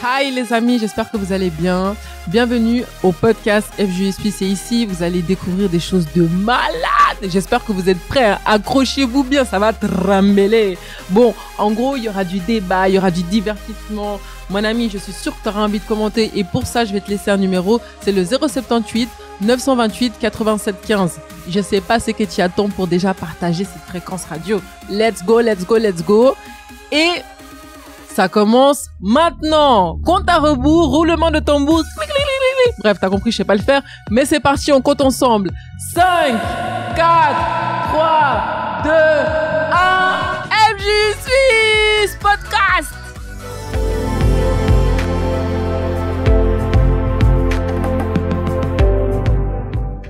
Hi les amis, j'espère que vous allez bien. Bienvenue au podcast FJSP. C'est ici, vous allez découvrir des choses de malade. J'espère que vous êtes prêts, hein. Accrochez-vous bien, ça va trembler. Bon, en gros, il y aura du débat, il y aura du divertissement. Mon ami, je suis sûr que tu auras envie de commenter et pour ça, je vais te laisser un numéro. C'est le 078 928 87 15. Je sais pas ce que tu attends pour déjà partager cette fréquence radio. Let's go, let's go, let's go. Et ça commence maintenant. Compte à rebours, roulement de tambour. Bref, t'as compris, je sais pas le faire. Mais c'est parti, on compte ensemble. 5, 4, 3, 2, 1. FJ Suisse Podcast.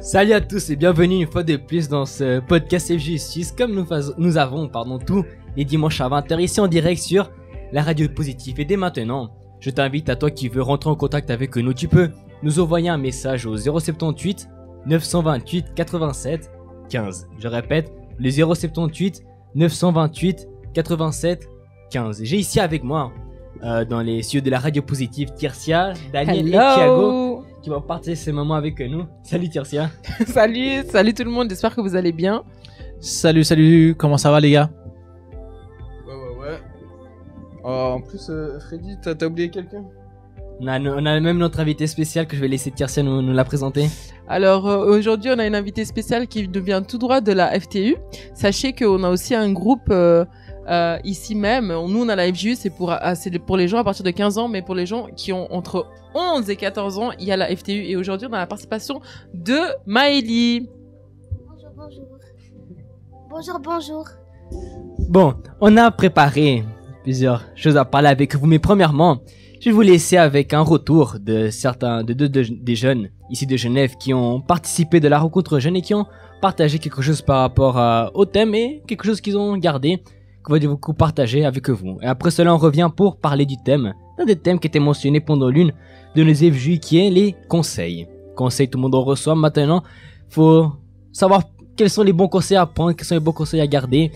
Salut à tous et bienvenue une fois de plus dans ce podcast FJ Suisse. Comme nous avons tous les dimanches à 20h ici en direct sur la radio positive. Et dès maintenant, je t'invite à toi qui veux rentrer en contact avec nous. Tu peux nous envoyer un message au 078 928 87 15. Je répète, le 078 928 87 15. J'ai ici avec moi, dans les cieux de la radio positive, Tircia, Daniel et Thiago, qui vont partager ce moment avec nous. Salut Tircia. Salut tout le monde, j'espère que vous allez bien. Salut, comment ça va les gars? Ouais. En plus, Freddy, t'as oublié quelqu'un? On a même notre invité spécial que je vais laisser Tircia nous la présenter. Alors aujourd'hui, on a une invitée spéciale qui nous vient tout droit de la FTU. Sachez qu'on a aussi un groupe ici même. Nous, on a la FJU, c'est pour les gens à partir de 15 ans, mais pour les gens qui ont entre 11 et 14 ans, il y a la FTU. Et aujourd'hui, on a la participation de Maëlie. Bonjour. Bon, on a préparé plusieurs choses à parler avec vous, mais premièrement, je vais vous laisser avec un retour de des jeunes ici de Genève qui ont participé de la rencontre jeune et qui ont partagé quelque chose par rapport au thème et quelque chose qu'ils ont gardé, qu'on va du coup partager avec vous. Et après cela, on revient pour parler du thème, d'un des thèmes qui était mentionné pendant l'une de nos FJ, qui est les conseils. Conseils, tout le monde en reçoit. Maintenant, faut savoir quels sont les bons conseils à prendre, quels sont les bons conseils à garder.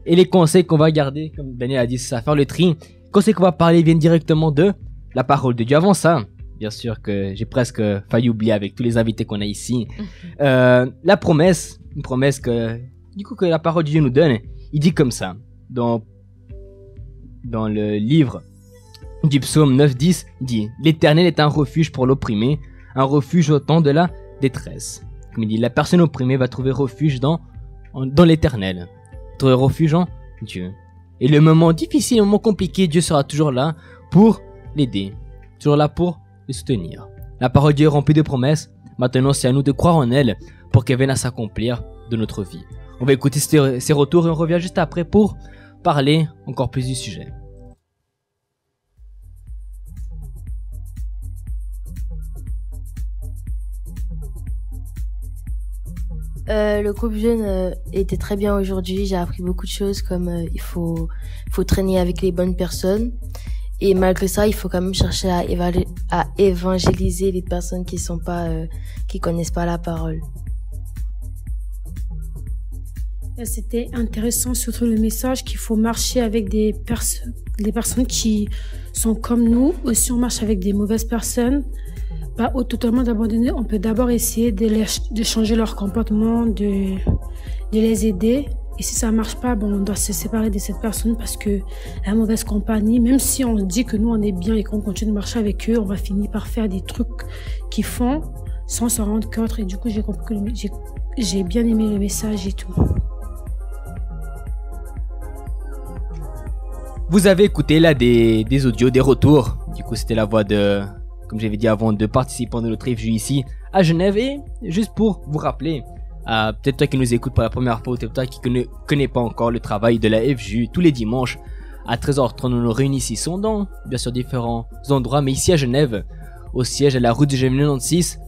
Et les conseils qu'on va garder, comme Daniel a dit, c'est à faire le tri. Les conseils qu'on va parler viennent directement de la parole de Dieu. Avant ça, bien sûr que j'ai presque failli oublier avec tous les invités qu'on a ici. La promesse, une promesse que la parole de Dieu nous donne. Il dit comme ça, dans le livre du psaume 9-10, il dit « L'Éternel est un refuge pour l'opprimé, un refuge au temps de la détresse. » Comme il dit, la personne opprimée va trouver refuge dans l'Éternel. Trouver refuge en Dieu. Et le moment difficile, le moment compliqué, Dieu sera toujours là pour l'aider. Toujours là pour le soutenir. La parole de Dieu est remplie de promesses. Maintenant, c'est à nous de croire en elle pour qu'elle vienne à s'accomplir de notre vie. On va écouter ces retours et on revient juste après pour parler encore plus du sujet. Le groupe jeune était très bien aujourd'hui. J'ai appris beaucoup de choses comme il faut traîner avec les bonnes personnes. Et malgré ça, il faut quand même chercher à évangéliser les personnes qui connaissent pas la parole. C'était intéressant, surtout le message qu'il faut marcher avec des personnes qui sont comme nous. Aussi, on marche avec des mauvaises personnes. Pas totalement d'abandonner. On peut d'abord essayer de changer leur comportement, de les aider. Et si ça marche pas, on doit se séparer de cette personne parce que la mauvaise compagnie, même si on dit que nous on est bien et qu'on continue de marcher avec eux, on va finir par faire des trucs qu'ils font sans s'en rendre compte. Et du coup, j'ai compris que j'ai bien aimé le message et tout. Vous avez écouté là des audios, des retours. Du coup, c'était la voix de, comme j'avais dit avant, de participants de notre FJ ici à Genève. Et juste pour vous rappeler, peut-être toi qui nous écoute pour la première fois, peut-être toi qui ne connais pas encore le travail de la FJ, tous les dimanches à 13h30, nous nous réunissons dans, bien sûr, différents endroits, mais ici à Genève, au siège à la route de Genève 96,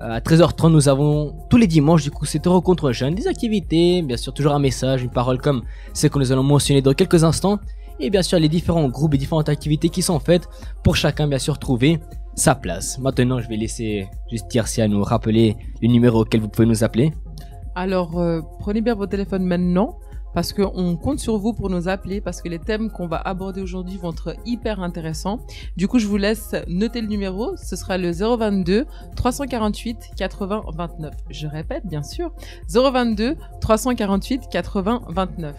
à 13h30, nous avons tous les dimanches, du coup, cette rencontre jeune, des activités, bien sûr, toujours un message, une parole comme celle que nous allons mentionner dans quelques instants, et bien sûr, les différents groupes et différentes activités qui sont faites pour chacun, bien sûr, trouver sa place. Maintenant, je vais laisser juste Tircia nous rappeler le numéro auquel vous pouvez nous appeler. Alors, prenez bien vos téléphones maintenant. parce qu'on compte sur vous pour nous appeler, parce que les thèmes qu'on va aborder aujourd'hui vont être hyper intéressants. Du coup, je vous laisse noter le numéro. Ce sera le 022 348 80 29. Je répète, bien sûr, 022 348 80 29.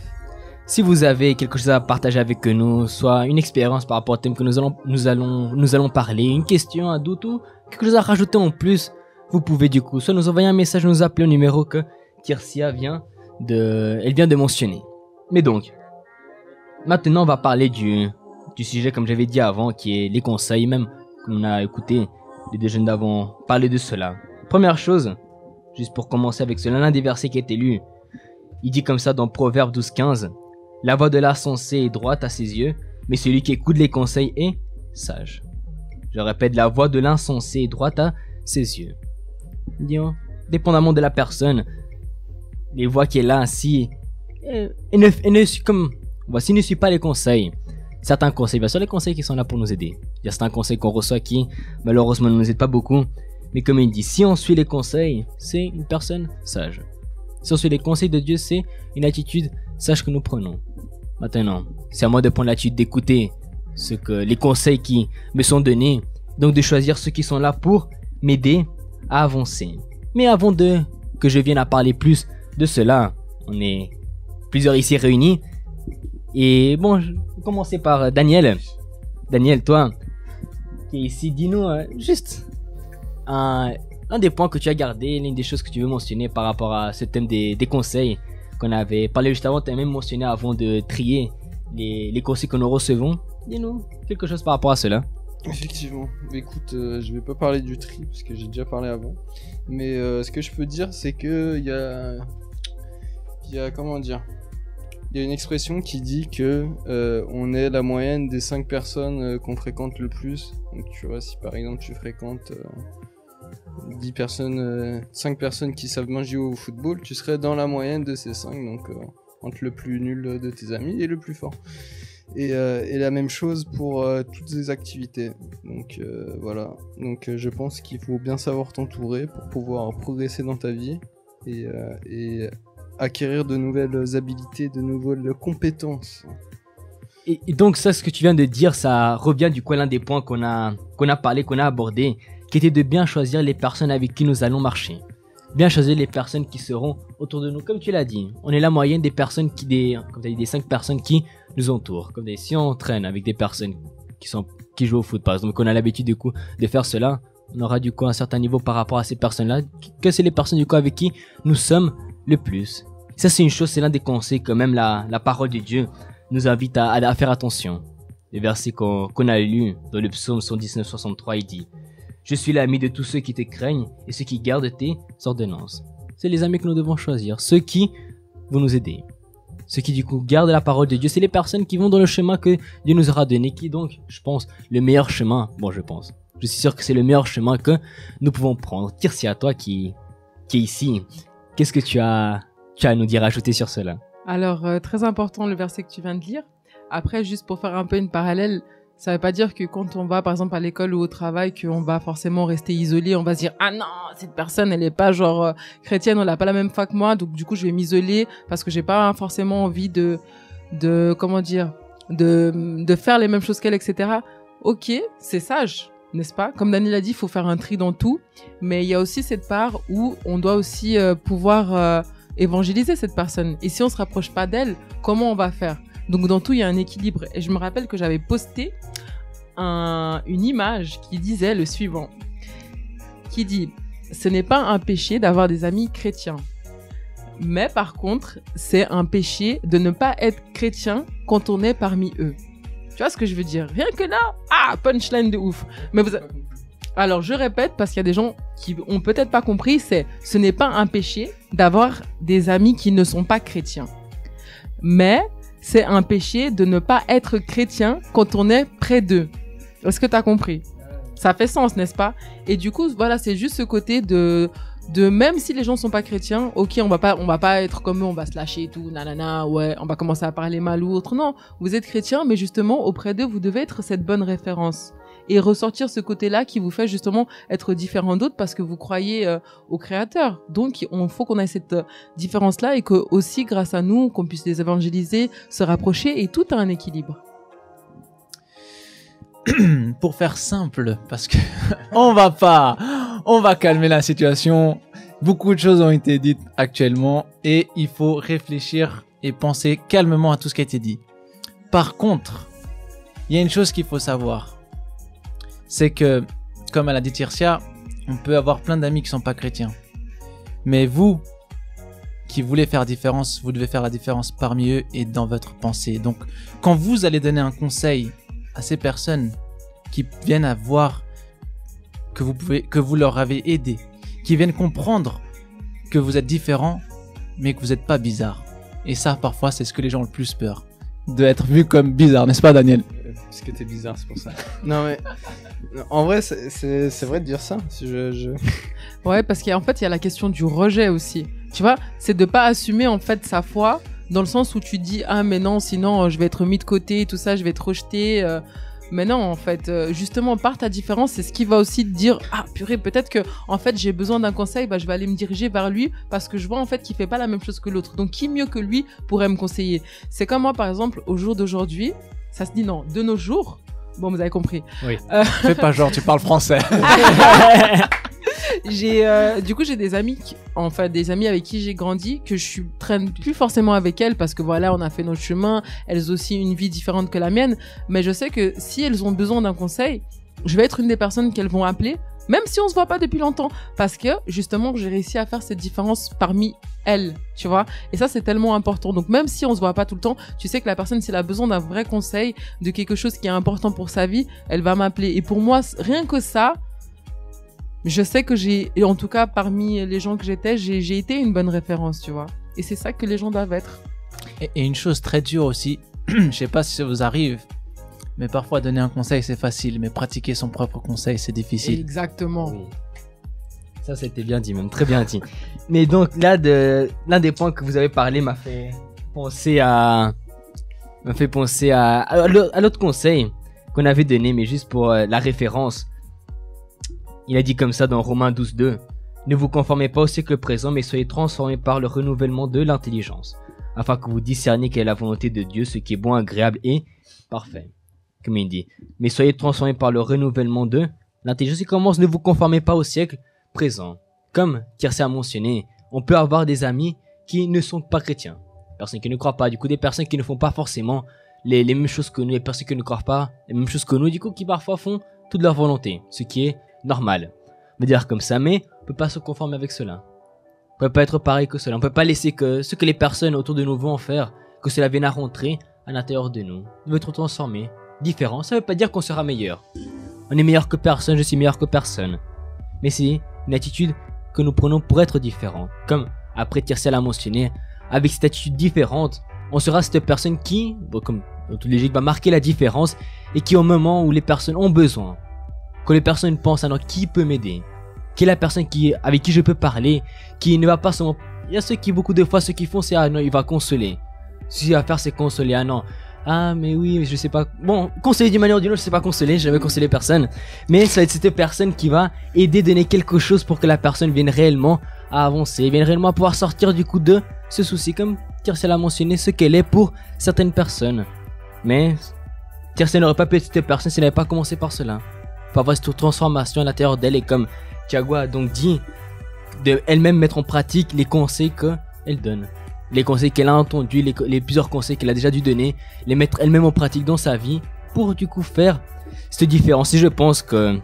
Si vous avez quelque chose à partager avec nous, soit une expérience par rapport au thème que nous allons parler, une question, un doute ou quelque chose à rajouter en plus, vous pouvez du coup soit nous envoyer un message, nous appeler au numéro que Tirsia vient de mentionner. Mais donc, maintenant on va parler du sujet comme j'avais dit avant, qui est les conseils, même qu'on a écouté les deux jeunes d'avant parler de cela. Première chose, juste pour commencer avec cela, l'un des versets qui est lu, il dit comme ça dans Proverbe 12-15, « La voix de l'insensé est droite à ses yeux, mais celui qui écoute les conseils est sage. » Je répète, la voix de l'insensé est droite à ses yeux. Dépendamment de la personne, les voix qui est là ainsi, ne suit pas les conseils. Certains conseils, bien sûr les conseils qui sont là pour nous aider. Il y a certains conseils qu'on reçoit qui, malheureusement, ne nous aident pas beaucoup. Mais comme il dit, si on suit les conseils, c'est une personne sage. Si on suit les conseils de Dieu, c'est une attitude sage que nous prenons. Maintenant, c'est à moi de prendre l'attitude d'écouter les conseils qui me sont donnés, donc de choisir ceux qui sont là pour m'aider à avancer. Mais avant que je vienne à parler plus de cela, on est plusieurs ici réunis. Et bon, je vais commencer par Daniel. Daniel, toi, qui est ici, dis-nous juste un des points que tu as gardé, l'une des choses que tu veux mentionner par rapport à ce thème des conseils qu'on avait parlé juste avant. Tu as même mentionné avant de trier les conseils que nous recevons. Dis-nous quelque chose par rapport à cela. Effectivement. Écoute, je vais pas parler du tri parce que j'ai déjà parlé avant. Mais ce que je peux dire, c'est que il y a comment dire, il y a une expression qui dit que on est la moyenne des 5 personnes qu'on fréquente le plus. Donc tu vois, si par exemple tu fréquentes 10 personnes, 5 personnes qui savent bien jouer au football, tu serais dans la moyenne de ces 5, donc entre le plus nul de tes amis et le plus fort. Et la même chose pour toutes les activités. Donc voilà. Donc je pense qu'il faut bien savoir t'entourer pour pouvoir progresser dans ta vie et acquérir de nouvelles habilités, de nouvelles compétences. Et donc ça, ce que tu viens de dire, ça revient du coup à l'un des points qu'on a parlé, qu'on a abordé, qui était de bien choisir les personnes avec qui nous allons marcher. Bien choisir les personnes qui seront autour de nous. Comme tu l'as dit, on est la moyenne des personnes des 5 personnes qui nous entourent. Comme si on traîne avec des personnes qui jouent au foot par exemple, donc on a l'habitude du coup de faire cela, on aura du coup un certain niveau par rapport à ces personnes-là, que c'est les personnes du coup avec qui nous sommes le plus. Ça c'est une chose, c'est l'un des conseils que même la parole de Dieu nous invite à faire attention. Le verset qu'on a lu dans le psaume 119-63, il dit: je suis l'ami de tous ceux qui te craignent et ceux qui gardent tes ordonnances. C'est les amis que nous devons choisir, ceux qui vont nous aider. Ceux qui du coup gardent la parole de Dieu, c'est les personnes qui vont dans le chemin que Dieu nous aura donné, qui donc, je pense, le meilleur chemin, je suis sûr que c'est le meilleur chemin que nous pouvons prendre. Tirsia, toi qui est ici, qu'est-ce que tu as à nous dire, ajouter sur cela? Alors, très important le verset que tu viens de lire. Après, juste pour faire un peu une parallèle, ça veut pas dire que quand on va, par exemple, à l'école ou au travail, qu'on va forcément rester isolé, on va se dire, ah non, cette personne, elle est pas genre chrétienne, on l'a pas la même foi que moi, donc du coup, je vais m'isoler parce que j'ai pas forcément envie de faire les mêmes choses qu'elle, etc. Ok, c'est sage, n'est-ce pas? Comme Daniel a dit, il faut faire un tri dans tout, mais il y a aussi cette part où on doit aussi pouvoir évangéliser cette personne. Et si on se rapproche pas d'elle, comment on va faire? Donc dans tout, il y a un équilibre. Et je me rappelle que j'avais posté une image qui disait le suivant. Qui dit, ce n'est pas un péché d'avoir des amis chrétiens. Mais par contre, c'est un péché de ne pas être chrétien quand on est parmi eux. Tu vois ce que je veux dire? Rien que là, punchline de ouf. Mais alors je répète parce qu'il y a des gens qui ont peut-être pas compris, ce n'est pas un péché d'avoir des amis qui ne sont pas chrétiens. Mais c'est un péché de ne pas être chrétien quand on est près d'eux. Est-ce que tu as compris? Ça fait sens, n'est-ce pas? Et du coup, voilà, c'est juste ce côté de même si les gens sont pas chrétiens, ok, on va pas être comme eux, on va se lâcher et tout, nanana, ouais, on va commencer à parler mal ou autre. Non, vous êtes chrétiens, mais justement, auprès d'eux, vous devez être cette bonne référence. et ressortir ce côté-là qui vous fait justement être différent d'autres parce que vous croyez au Créateur. Donc, faut qu'on ait cette différence-là et que aussi, grâce à nous, qu'on puisse les évangéliser, se rapprocher et tout a un équilibre. Pour faire simple, parce que on va calmer la situation. Beaucoup de choses ont été dites actuellement et il faut réfléchir et penser calmement à tout ce qui a été dit. Par contre, il y a une chose qu'il faut savoir. C'est que, comme elle a dit Tircia, on peut avoir plein d'amis qui sont pas chrétiens. Mais vous, qui voulez faire différence, vous devez faire la différence parmi eux et dans votre pensée. Donc, quand vous allez donner un conseil à ces personnes qui viennent à voir que vous leur avez aidé, qui viennent comprendre que vous êtes différent, mais que vous n'êtes pas bizarre. Et ça, parfois, c'est ce que les gens ont le plus peur. De être vu comme bizarre, n'est-ce pas, Daniel? Parce que t'es bizarre, c'est pour ça. Non, mais en vrai, c'est vrai de dire ça. Ouais, parce qu'en fait, il y a la question du rejet aussi. Tu vois, c'est de pas assumer en fait sa foi dans le sens où tu dis ah mais non, sinon je vais être mis de côté, tout ça, je vais être rejeté. Mais non, en fait, justement, par ta différence, c'est ce qui va aussi te dire ah purée, peut-être que en fait j'ai besoin d'un conseil, bah je vais aller me diriger vers lui parce que je vois en fait qu'il fait pas la même chose que l'autre. Donc qui mieux que lui pourrait me conseiller? C'est comme moi par exemple au jour d'aujourd'hui, ça se dit non, de nos jours. Bon, vous avez compris. Oui. Fais pas genre, tu parles français. Du coup j'ai des amis des amis avec qui j'ai grandi que je traîne plus forcément avec elles parce que voilà, on a fait notre chemin, elles ont aussi une vie différente que la mienne, mais je sais que si elles ont besoin d'un conseil, je vais être une des personnes qu'elles vont appeler, même si on se voit pas depuis longtemps, parce que justement j'ai réussi à faire cette différence parmi elles, tu vois, et ça c'est tellement important. Donc même si on se voit pas tout le temps, tu sais que la personne, si elle a besoin d'un vrai conseil, de quelque chose qui est important pour sa vie, elle va m'appeler. Et pour moi, rien que ça, je sais que et en tout cas parmi les gens que j'étais, j'ai été une bonne référence, tu vois. Et c'est ça que les gens doivent être. Et une chose très dure aussi, je sais pas si ça vous arrive, mais parfois donner un conseil c'est facile, mais pratiquer son propre conseil c'est difficile. Exactement. Oui. Ça c'était bien dit, même très bien dit. Mais donc là, l'un des points que vous avez parlé m'a fait penser à l'autre conseil qu'on avait donné, mais juste pour la référence. Il a dit comme ça dans Romains 12:2. Ne vous conformez pas au siècle présent, mais soyez transformés par le renouvellement de l'intelligence, afin que vous discerniez quelle est la volonté de Dieu, ce qui est bon, agréable et parfait. Comme il dit. Mais soyez transformés par le renouvellement de l'intelligence. Il commence, ne vous conformez pas au siècle présent. Comme Tircia a mentionné, on peut avoir des amis qui ne sont pas chrétiens. Personnes qui ne croient pas. Du coup, des personnes qui ne font pas forcément les mêmes choses que nous. Les personnes qui ne croient pas les mêmes choses que nous. Du coup, qui parfois font toute leur volonté. Ce qui est normal. On peut dire comme ça, mais on peut pas se conformer avec cela. On peut pas être pareil que cela. On peut pas laisser que ce que les personnes autour de nous vont en faire, que cela vienne à rentrer à l'intérieur de nous. On veut être transformé, différent. Ça veut pas dire qu'on sera meilleur. On est meilleur que personne, je suis meilleur que personne. Mais c'est une attitude que nous prenons pour être différent. Comme après Tircia l'a mentionné, avec cette attitude différente, on sera cette personne qui, comme dans toute logique, va marquer la différence et qui au moment où les personnes ont besoin, quand les personnes pensent à non, qui peut m'aider, qui est la personne avec qui je peux parler, qui ne va pas seulement... Il y a ceux qui, beaucoup de fois, ce qu'ils font, c'est ah non, il va consoler. Ce qu'il va faire, c'est consoler. Ah non, ah mais oui, je sais pas. Bon, consoler d'une manière ou d'une autre, je sais pas consoler, j'ai jamais consolé personne. Mais ça va être cette personne qui va aider, donner quelque chose pour que la personne vienne réellement à avancer, vienne réellement à pouvoir sortir du coup de ce souci, comme Tircia l'a mentionné, ce qu'elle est pour certaines personnes. Mais Tircia n'aurait pas pu être cette personne si elle n'avait pas commencé par cela. Pour avoir cette transformation à l'intérieur d'elle, et comme Thiago a donc dit, de elle-même mettre en pratique les conseils qu'elle donne. Les conseils qu'elle a entendus, les plusieurs conseils qu'elle a déjà dû donner, les mettre elle-même en pratique dans sa vie pour du coup faire cette différence. Et je pense que, en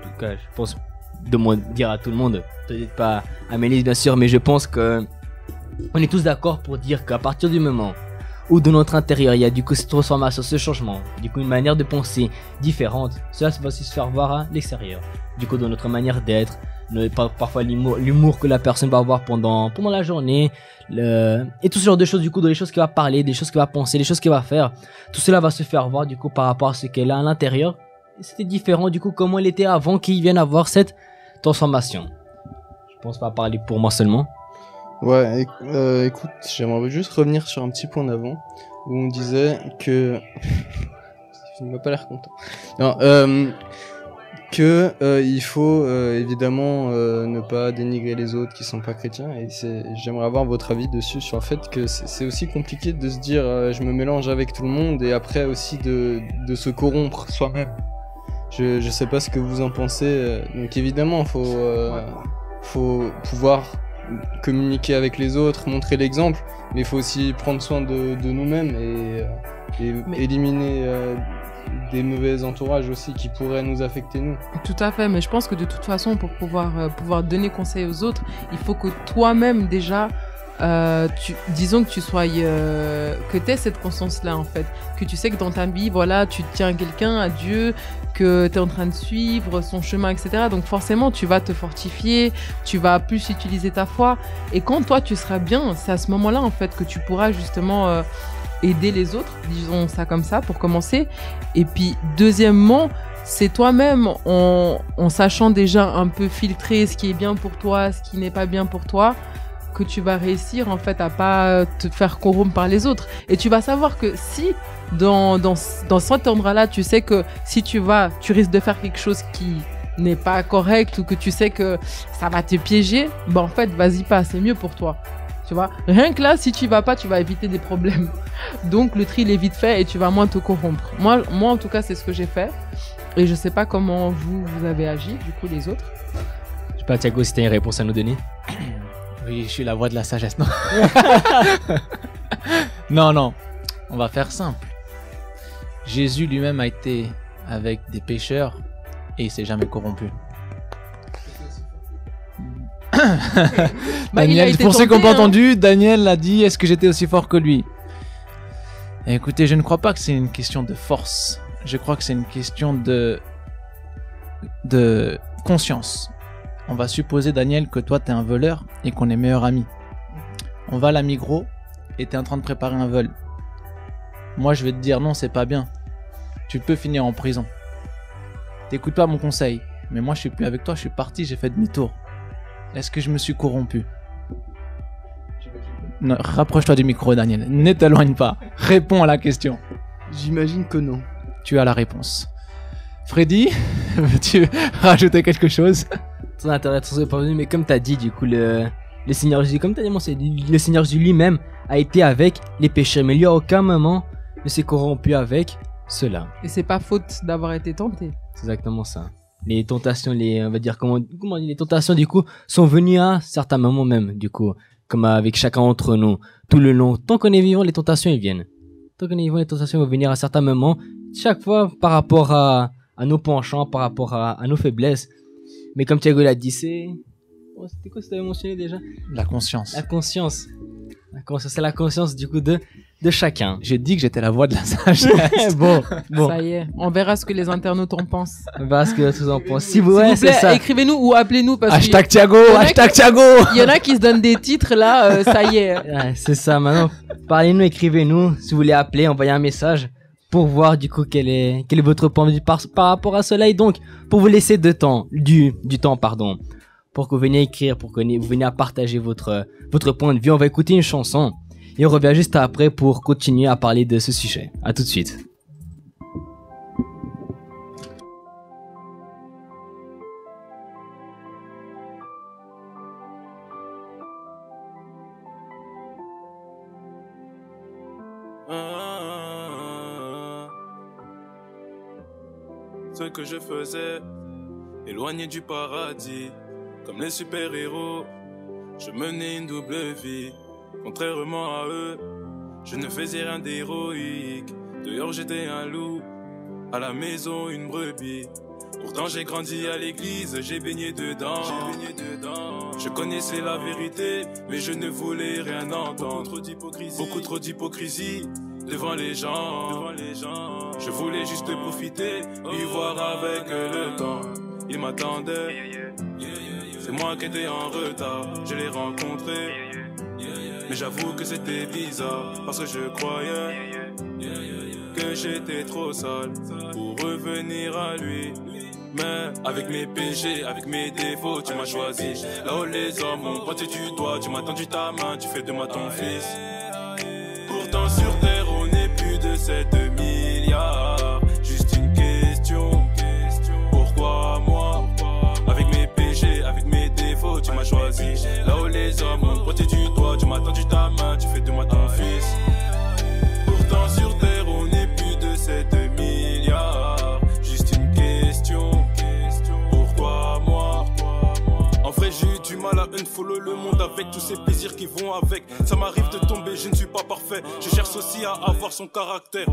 tout cas, je pense de moi dire à tout le monde, peut-être pas à Mélisse bien sûr, mais je pense que on est tous d'accord pour dire qu'à partir du moment où de notre intérieur il y a du coup cette transformation, ce changement, du coup une manière de penser différente, cela va aussi se faire voir à l'extérieur. Du coup dans notre manière d'être, parfois l'humour que la personne va avoir pendant la journée, et tout ce genre de choses, du coup dans les choses qu'elle va parler, des choses qu'elle va penser, des choses qu'elle va faire, tout cela va se faire voir du coup par rapport à ce qu'elle a à l'intérieur. Et c'était différent du coup comment elle était avant qu'il vienne avoir cette transformation. Je pense pas parler pour moi seulement. Ouais, écoute, j'aimerais juste revenir sur un petit point d'avant où on disait que Il m'a pas l'air content. Non, il faut évidemment ne pas dénigrer les autres qui sont pas chrétiens, et j'aimerais avoir votre avis dessus sur le fait que c'est aussi compliqué de se dire je me mélange avec tout le monde, et après aussi de se corrompre soi-même. Je sais pas ce que vous en pensez. Donc évidemment faut pouvoir communiquer avec les autres, montrer l'exemple, mais il faut aussi prendre soin de nous-mêmes et éliminer des mauvais entourages aussi qui pourraient nous affecter nous. Tout à fait, mais je pense que de toute façon, pour pouvoir donner conseil aux autres, il faut que toi-même déjà, disons que tu sois, que tu aies cette conscience-là en fait, que tu sais que dans ta vie, voilà, tu tiens à quelqu'un, à Dieu, que tu es en train de suivre son chemin, etc. Donc forcément, tu vas te fortifier, tu vas plus utiliser ta foi, et quand toi tu seras bien, c'est à ce moment-là en fait que tu pourras justement aider les autres, disons ça comme ça pour commencer. Et puis deuxièmement, c'est toi-même en sachant déjà un peu filtrer ce qui est bien pour toi, ce qui n'est pas bien pour toi, que tu vas réussir en fait à pas te faire corrompre par les autres. Et tu vas savoir que si dans cet endroit-là, tu sais que si tu risques de faire quelque chose qui n'est pas correct, ou que tu sais que ça va te piéger, bah en fait vas-y pas, c'est mieux pour toi. Tu vois, rien que là, si tu vas pas, tu vas éviter des problèmes. Donc le tri il est vite fait et tu vas moins te corrompre. Moi en tout cas, c'est ce que j'ai fait. Et je sais pas comment vous avez agi, du coup, les autres. Je sais pas, Thiago, si t'as une réponse à nous donner. Oui, je suis la voix de la sagesse, non? Non, on va faire simple. Jésus lui-même a été avec des pécheurs et il s'est jamais corrompu. Daniel, pour ceux qui n'ont pas entendu, Daniel l'a dit, est-ce que j'étais aussi fort que lui? Et écoutez, je ne crois pas que c'est une question de force. Je crois que c'est une question de conscience. On va supposer, Daniel, que toi, t'es un voleur et qu'on est meilleurs amis. On va à la Migros et t'es en train de préparer un vol. Moi, je vais te dire non, c'est pas bien. Tu peux finir en prison. T'écoutes pas mon conseil. Mais moi, je suis plus avec toi, je suis parti, j'ai fait demi-tour. Est-ce que je me suis corrompu? Non, rapproche-toi du micro, Daniel. Ne t'éloigne pas. Réponds à la question. J'imagine que non. Tu as la réponse. Freddy, veux-tu rajouter quelque chose? Très intéressant, pas venu, mais comme t'as dit, du coup, le Seigneur Jésus, comme t'as dit, le Seigneur Jésus lui-même a été avec les pécheurs, mais lui à aucun moment ne s'est corrompu avec cela. Et c'est pas faute d'avoir été tenté. C'est exactement ça. Les tentations, on va dire, comment on dit, les tentations, du coup, sont venues à certains moments même, du coup, comme avec chacun d'entre nous, tout le long. Tant qu'on est vivant, les tentations, elles viennent. Tant qu'on est vivant, les tentations vont venir à certains moments, chaque fois par rapport à nos penchants, par rapport à nos faiblesses. Mais comme Thiago l'a dit, c'était quoi que tu avais mentionné déjà? La conscience. La conscience. C'est la conscience, du coup, de chacun. J'ai dit que j'étais la voix de la sagesse. Bon. Ça y est, on verra ce que les internautes en pensent. On verra ce que les autres en pensent. S'il vous plaît, plaît, ça. écrivez-nous ou appelez-nous. Hashtag Thiago, hashtag Thiago. Il y en a qui se donnent des titres là, ça y est. Ouais, c'est ça, maintenant. Parlez-nous, écrivez-nous. Si vous voulez appeler, envoyez un message pour voir du coup quel est votre point de vue par rapport à cela. Et donc, pour vous laisser du temps, pour que vous veniez écrire, pour que vous veniez à partager votre point de vue, on va écouter une chanson. Et on revient juste après pour continuer à parler de ce sujet. À tout de suite. Ce que je faisais, éloigné du paradis, comme les super-héros, je menais une double vie. Contrairement à eux, je ne faisais rien d'héroïque. Dehors j'étais un loup, à la maison une brebis. Pourtant j'ai grandi à l'église, j'ai baigné dedans. Je connaissais la vérité, mais je ne voulais rien entendre. Beaucoup trop d'hypocrisie devant les gens. Je voulais juste profiter, vivre avec le temps. Ils m'attendaient, c'est moi qui étais en retard. Je l'ai rencontré, mais j'avoue que c'était bizarre, parce que je croyais que j'étais trop sale pour revenir à lui. Mais avec mes péchés, avec mes défauts, tu m'as choisi. Là où les hommes ont pointé du doigt, tu m'as tendu ta main, tu fais de moi ton fils. Pourtant sur terre on est plus de 7 milliards. follow le monde avec tous ces plaisirs qui vont avec. Ça m'arrive de tomber, je ne suis pas parfait. Je cherche aussi à avoir son caractère.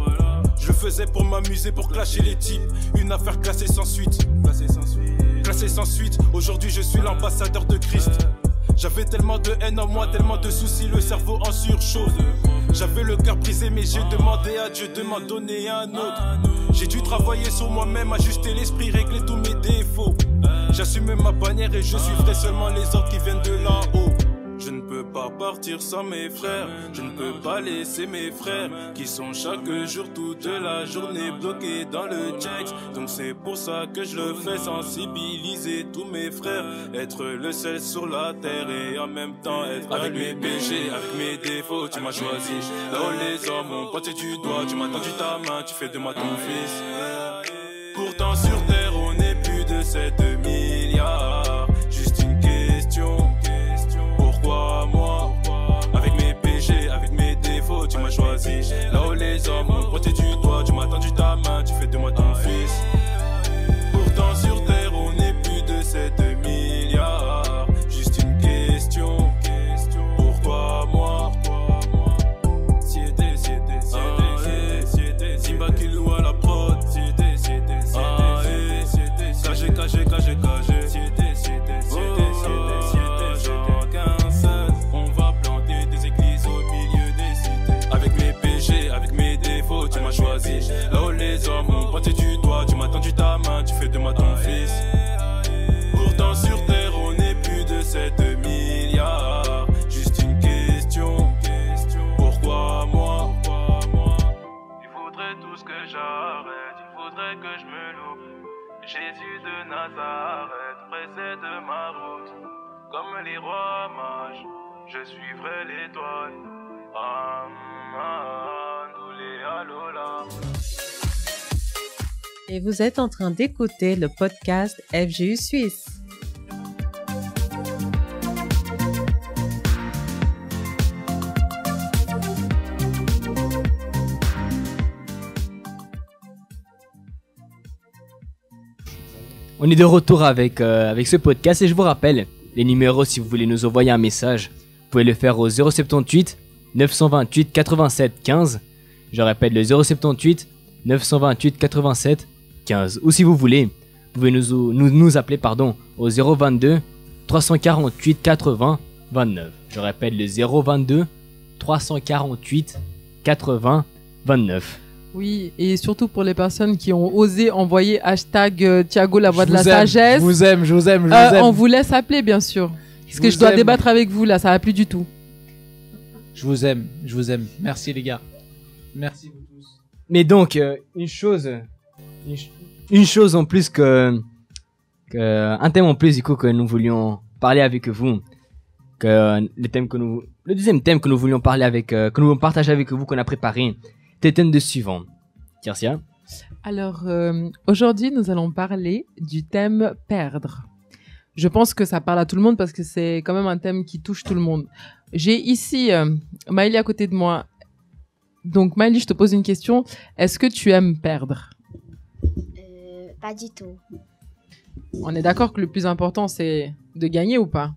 Je le faisais pour m'amuser, pour clasher les types. Une affaire classée sans suite. Classée sans suite. Aujourd'hui je suis l'ambassadeur de Christ. J'avais tellement de haine en moi, tellement de soucis, le cerveau en surchauffe. J'avais le cœur brisé mais j'ai demandé à Dieu de m'en donner un autre. J'ai dû travailler sur moi-même, ajuster l'esprit, régler tous mes défauts. J'assume ma bannière et je suivrai seulement les ordres qui viennent de là-haut. Je ne peux pas partir sans mes frères, je ne peux pas laisser mes frères qui sont chaque jour toute la journée bloqués dans le checks. Donc c'est pour ça que je le fais, sensibiliser tous mes frères, être le seul sur la terre et en même temps être avec mes péchés, avec mes défauts. Tu m'as choisi, là où les hommes ont pointé du doigt, tu m'as tendu ta main, tu fais de moi ton fils. Pourtant sur terre on est plus de 7 milliards. Juste une question. Pourquoi moi? Avec mes péchés, avec mes défauts, tu m'as choisi. Là où les hommes ont pointé du doigt, tu m'as tendu ta main, tu fais de moi ton fils. Pourtant sur terre on est plus de 7 milliards. Juste une question. Pourquoi moi? Simba qui loue à la prod. Cagé. On va planter des églises au milieu des cités. Avec mes péchés, avec mes défauts, tu m'as choisi. Là où les hommes ont pointé du doigt, tu m'as tendu ta main, tu fais de moi ton fils. Pourtant sur terre on est plus de 7 milliards. Juste une question. Pourquoi moi? Il faudrait tous que j'arrête, il faudrait que je me loupe. Jésus de Nazareth précède ma route. Comme les rois mages, je suivrai l'étoile. Doulé alola. Et vous êtes en train d'écouter le podcast FGU Suisse. On est de retour avec ce podcast et je vous rappelle, les numéros si vous voulez nous envoyer un message, vous pouvez le faire au 078 928 87 15. Je répète le 078 928 87 15. Ou si vous voulez, vous pouvez nous appeler au 022 348 80 29. Je répète le 022 348 80 29. Oui, et surtout pour les personnes qui ont osé envoyer hashtag Thiago la voix de la sagesse. Je vous aime. On vous laisse appeler, bien sûr. Parce que je dois débattre avec vous, là, ça va plus du tout. Je vous aime. Merci les gars. Merci vous tous. Mais donc, une chose en plus un thème en plus du coup que nous voulions parler avec vous, le deuxième thème que nous voulions partager avec vous, qu'on a préparé, c'était le thème de suivant. Kirsia? Alors, aujourd'hui, nous allons parler du thème perdre. Je pense que ça parle à tout le monde parce que c'est quand même un thème qui touche tout le monde. J'ai ici Maëlie à côté de moi. Donc, Maëlie, je te pose une question. Est-ce que tu aimes perdre? Pas du tout. On est d'accord que le plus important, c'est de gagner ou pas?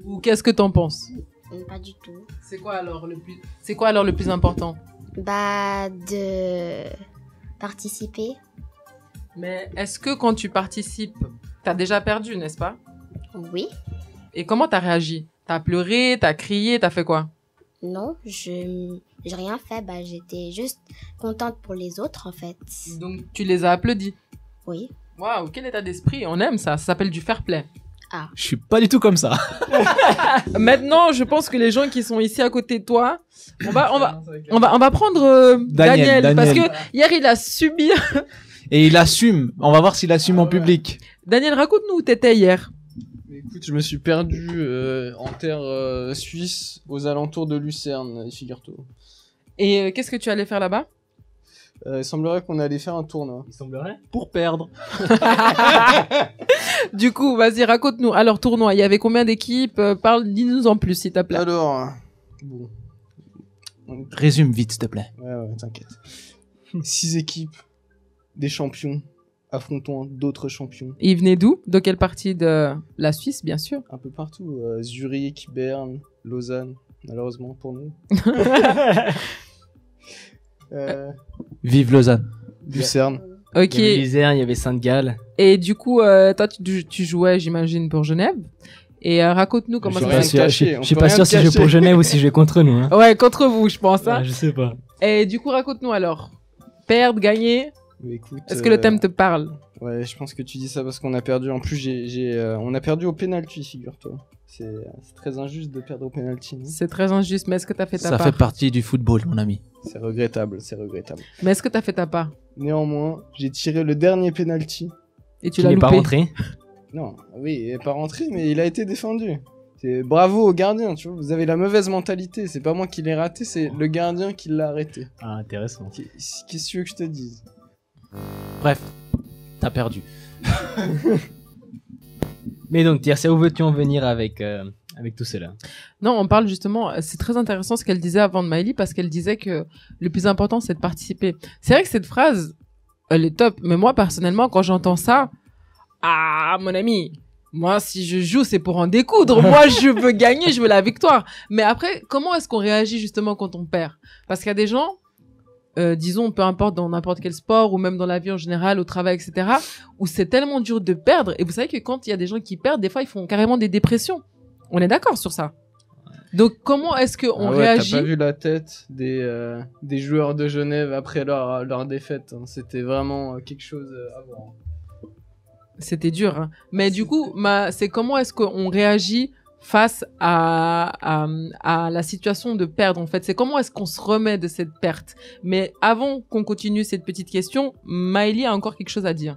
Ou qu'est-ce que t'en penses? Pas du tout. C'est quoi alors le plus important? De participer. Mais est-ce que quand tu participes, t'as déjà perdu, n'est-ce pas? Oui. Et comment t'as réagi? T'as pleuré, t'as crié, t'as fait quoi? Non, j'ai rien fait. J'étais juste contente pour les autres, en fait. Donc, tu les as applaudis? Oui. Waouh, quel état d'esprit. On aime ça. Ça s'appelle du fair play. Ah. Je suis pas du tout comme ça. Maintenant, je pense que les gens qui sont ici à côté de toi, on va prendre Daniel. Parce que hier, il a subi. Et il assume. On va voir s'il assume en public. Daniel, raconte-nous où t'étais hier. Écoute, je me suis perdu en terre suisse, aux alentours de Lucerne, figure-toi. Et qu'est-ce que tu allais faire là-bas? Il semblerait qu'on allait faire un tournoi. Il semblerait. Pour perdre. Du coup, vas-y, raconte-nous. Alors, tournoi, il y avait combien d'équipes? Dis-nous en plus, s'il te plaît. Alors, bon. Résume vite, s'il te plaît. Ouais, t'inquiète. 6 équipes, des champions, affrontons d'autres champions. Il venait d'où? De quelle partie de la Suisse, bien sûr? Un peu partout, Zurich, Berne, Lausanne, malheureusement pour nous. Vive Lausanne. Lucerne. Ok. Il y avait Luzerne, il y avait Sainte-Galles. Et du coup, toi, tu jouais, j'imagine, pour Genève. Et raconte-nous comment Je ça suis s'est rien passé. caché, on Je suis peut pas rien sûr si je cacher. joue pour Genève ou si je vais contre nous. Hein. Ouais, contre vous, je pense. Hein. Ouais, je sais pas. Et du coup, raconte-nous alors. Perdre, gagner. Mais écoute, Est-ce que le thème te parle? Ouais, je pense que tu dis ça parce qu'on a perdu. En plus, on a perdu au penalty, figure-toi. C'est très injuste de perdre au penalty. Non, C'est très injuste, mais est-ce que t'as fait ta Ça part? fait partie du football, mon ami. c'est regrettable, c'est regrettable. Mais est-ce que t'as fait ta part? Néanmoins, j'ai tiré le dernier penalty. Et tu Tu l'as n'es pas loupé? rentré. Non, oui, il est pas rentré, mais il a été défendu. Bravo au gardien, tu vois. Vous avez la mauvaise mentalité. C'est pas moi qui l'ai raté, c'est le gardien qui l'a arrêté. Ah, intéressant. Qu'est-ce que tu veux que je te dise? Bref, t'as perdu. Mais donc, Tircia, où veux-tu en venir avec tout cela? Non, on parle justement, c'est très intéressant ce qu'elle disait avant de Maëlie parce qu'elle disait que le plus important c'est de participer. C'est vrai que cette phrase, elle est top, mais moi personnellement quand j'entends ça, ah mon ami, moi si je joue c'est pour en découdre, moi je veux gagner, je veux la victoire. Mais après, comment est-ce qu'on réagit justement quand on perd? Parce qu'il y a des gens, disons peu importe dans n'importe quel sport ou même dans la vie en général, au travail, etc., où c'est tellement dur de perdre. Et vous savez que quand il y a des gens qui perdent, des fois ils font carrément des dépressions. On est d'accord sur ça. Donc comment est-ce qu'on réagit? T'as pas vu la tête des joueurs de Genève après leur défaite, hein. C'était vraiment quelque chose à voir. C'était dur, hein. Mais du coup, c'est comment est-ce qu'on réagit face à la situation de perdre, en fait. C'est comment est-ce qu'on se remet de cette perte. Mais avant qu'on continue cette petite question, Maëlie a encore quelque chose à dire.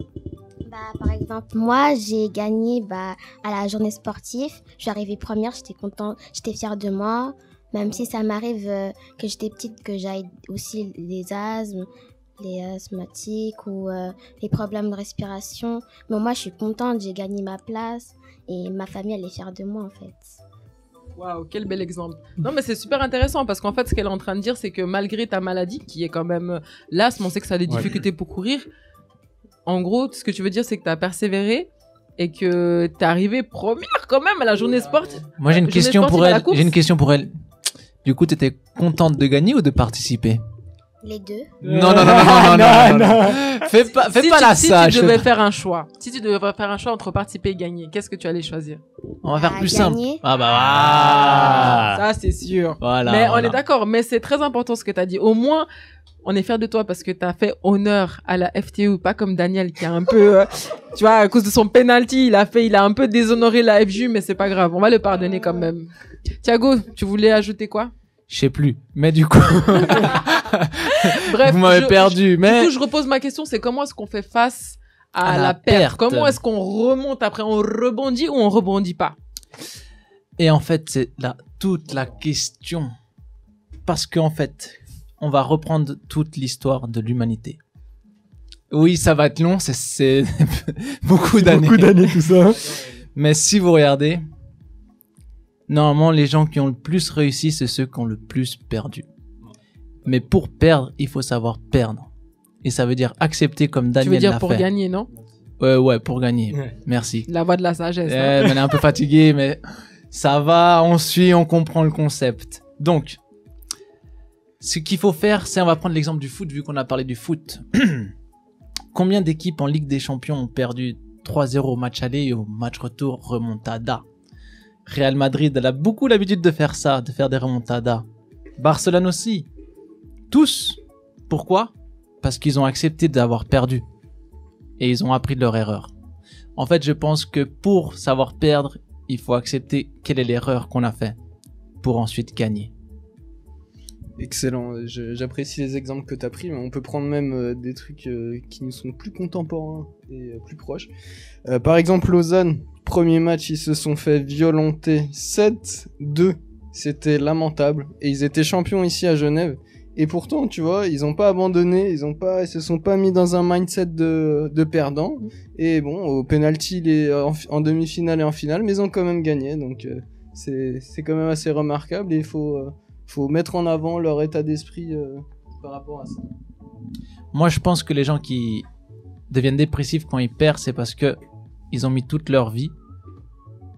Par exemple, moi, j'ai gagné à la journée sportive. Je suis arrivée première, j'étais contente, j'étais fière de moi. Même si ça m'arrive que j'étais petite, que j'aille aussi les asthmes, les asthmatiques ou les problèmes de respiration. Mais moi, je suis contente, j'ai gagné ma place et ma famille, elle est fière de moi, en fait. Waouh, quel bel exemple. Non, mais c'est super intéressant parce qu'en fait, ce qu'elle est en train de dire, c'est que malgré ta maladie, qui est quand même l'asthme, on sait que ça a des difficultés pour courir. En gros, ce que tu veux dire, c'est que tu as persévéré et que tu es arrivé première quand même à la journée sportive. Moi, j'ai une question pour elle. J'ai une question pour elle. Du coup, t'étais contente de gagner ou de participer? Les deux. Non. Fais pas la sage. Si tu devais faire un choix, entre participer et gagner, qu'est-ce que tu allais choisir? On va faire plus gagner. simple. Ah Ça, c'est sûr. Voilà. Mais on est d'accord, mais c'est très important ce que tu as dit. Au moins, on est fiers de toi parce que tu as fait honneur à la FTU, pas comme Daniel qui a un peu, tu vois, à cause de son penalty, il a un peu déshonoré la FJU, mais c'est pas grave, on va le pardonner quand même. Thiago, tu voulais ajouter quoi? Je sais plus. Mais du coup, bref, vous m'avez perdu. Mais du coup, je repose ma question, c'est comment est-ce qu'on fait face à la perte? Comment est-ce qu'on remonte après? On rebondit ou on rebondit pas? Et en fait, c'est là toute la question. Parce qu'en fait, on va reprendre toute l'histoire de l'humanité. Oui, ça va être long, c'est beaucoup d'années. Beaucoup d'années tout ça. Mais si vous regardez, normalement, les gens qui ont le plus réussi, c'est ceux qui ont le plus perdu. Mais pour perdre, il faut savoir perdre. Et ça veut dire accepter comme Daniel Tu veux dire l'a pour fait. gagner, non? Ouais, pour gagner. Ouais. Merci. La voix de la sagesse. Mais on est un peu fatigué, mais ça va, on suit, on comprend le concept. Donc, ce qu'il faut faire, c'est, on va prendre l'exemple du foot, vu qu'on a parlé du foot. Combien d'équipes en Ligue des Champions ont perdu 3-0 au match aller et au match retour remontada? Real Madrid, elle a beaucoup l'habitude de faire ça, de faire des remontadas. Barcelone aussi. Tous. Pourquoi? Parce qu'ils ont accepté d'avoir perdu. Et ils ont appris de leur erreur. En fait, je pense que pour savoir perdre, il faut accepter quelle est l'erreur qu'on a fait pour ensuite gagner. Excellent, j'apprécie les exemples que tu as pris, mais on peut prendre même des trucs qui nous sont plus contemporains et plus proches. Par exemple, Lausanne, premier match, ils se sont fait violenter 7-2. C'était lamentable. Et ils étaient champions ici à Genève. Et pourtant, tu vois, ils ont pas abandonné, ils se sont pas mis dans un mindset de perdant. Et bon, au penalty, en demi-finale et en finale, mais ils ont quand même gagné. Donc c'est quand même assez remarquable et il faut mettre en avant leur état d'esprit par rapport à ça. Moi, je pense que les gens qui deviennent dépressifs quand ils perdent, c'est parce que ils ont mis toute leur vie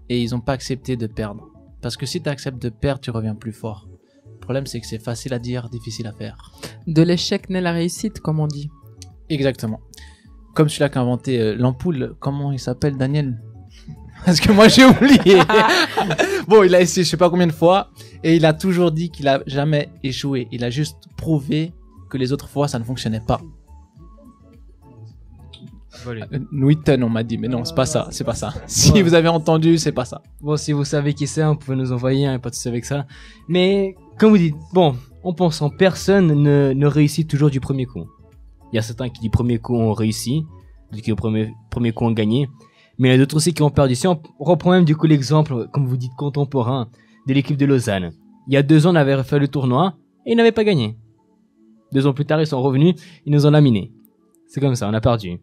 et ils n'ont pas accepté de perdre. Parce que si tu acceptes de perdre, tu reviens plus fort. Le problème, c'est que c'est facile à dire, difficile à faire. De l'échec naît la réussite, comme on dit. Exactement. Comme celui-là qui a inventé l'ampoule, comment il s'appelle, Daniel? Parce que moi, j'ai oublié. Bon, il a essayé je sais pas combien de fois et il a toujours dit qu'il a jamais échoué. Il a juste prouvé que les autres fois, ça ne fonctionnait pas. Newton, on m'a dit, mais non, c'est pas ça, c'est pas ça. Si Ouais. vous avez entendu, c'est pas ça. Bon, si vous savez qui c'est, vous pouvez nous envoyer, pas de souci avec ça. Mais, comme vous dites, bon, en pensant, personne ne réussit toujours du premier coup. Il y a certains qui du premier coup ont réussi, d'autres qui au premier coup ont gagné. Mais il y a d'autres aussi qui ont perdu. Si on reprend même du coup l'exemple, comme vous dites, contemporain de l'équipe de Lausanne. Il y a 2 ans, on avait fait le tournoi et ils n'avaient pas gagné. 2 ans plus tard, ils sont revenus, ils nous ont laminés. C'est comme ça, on a perdu.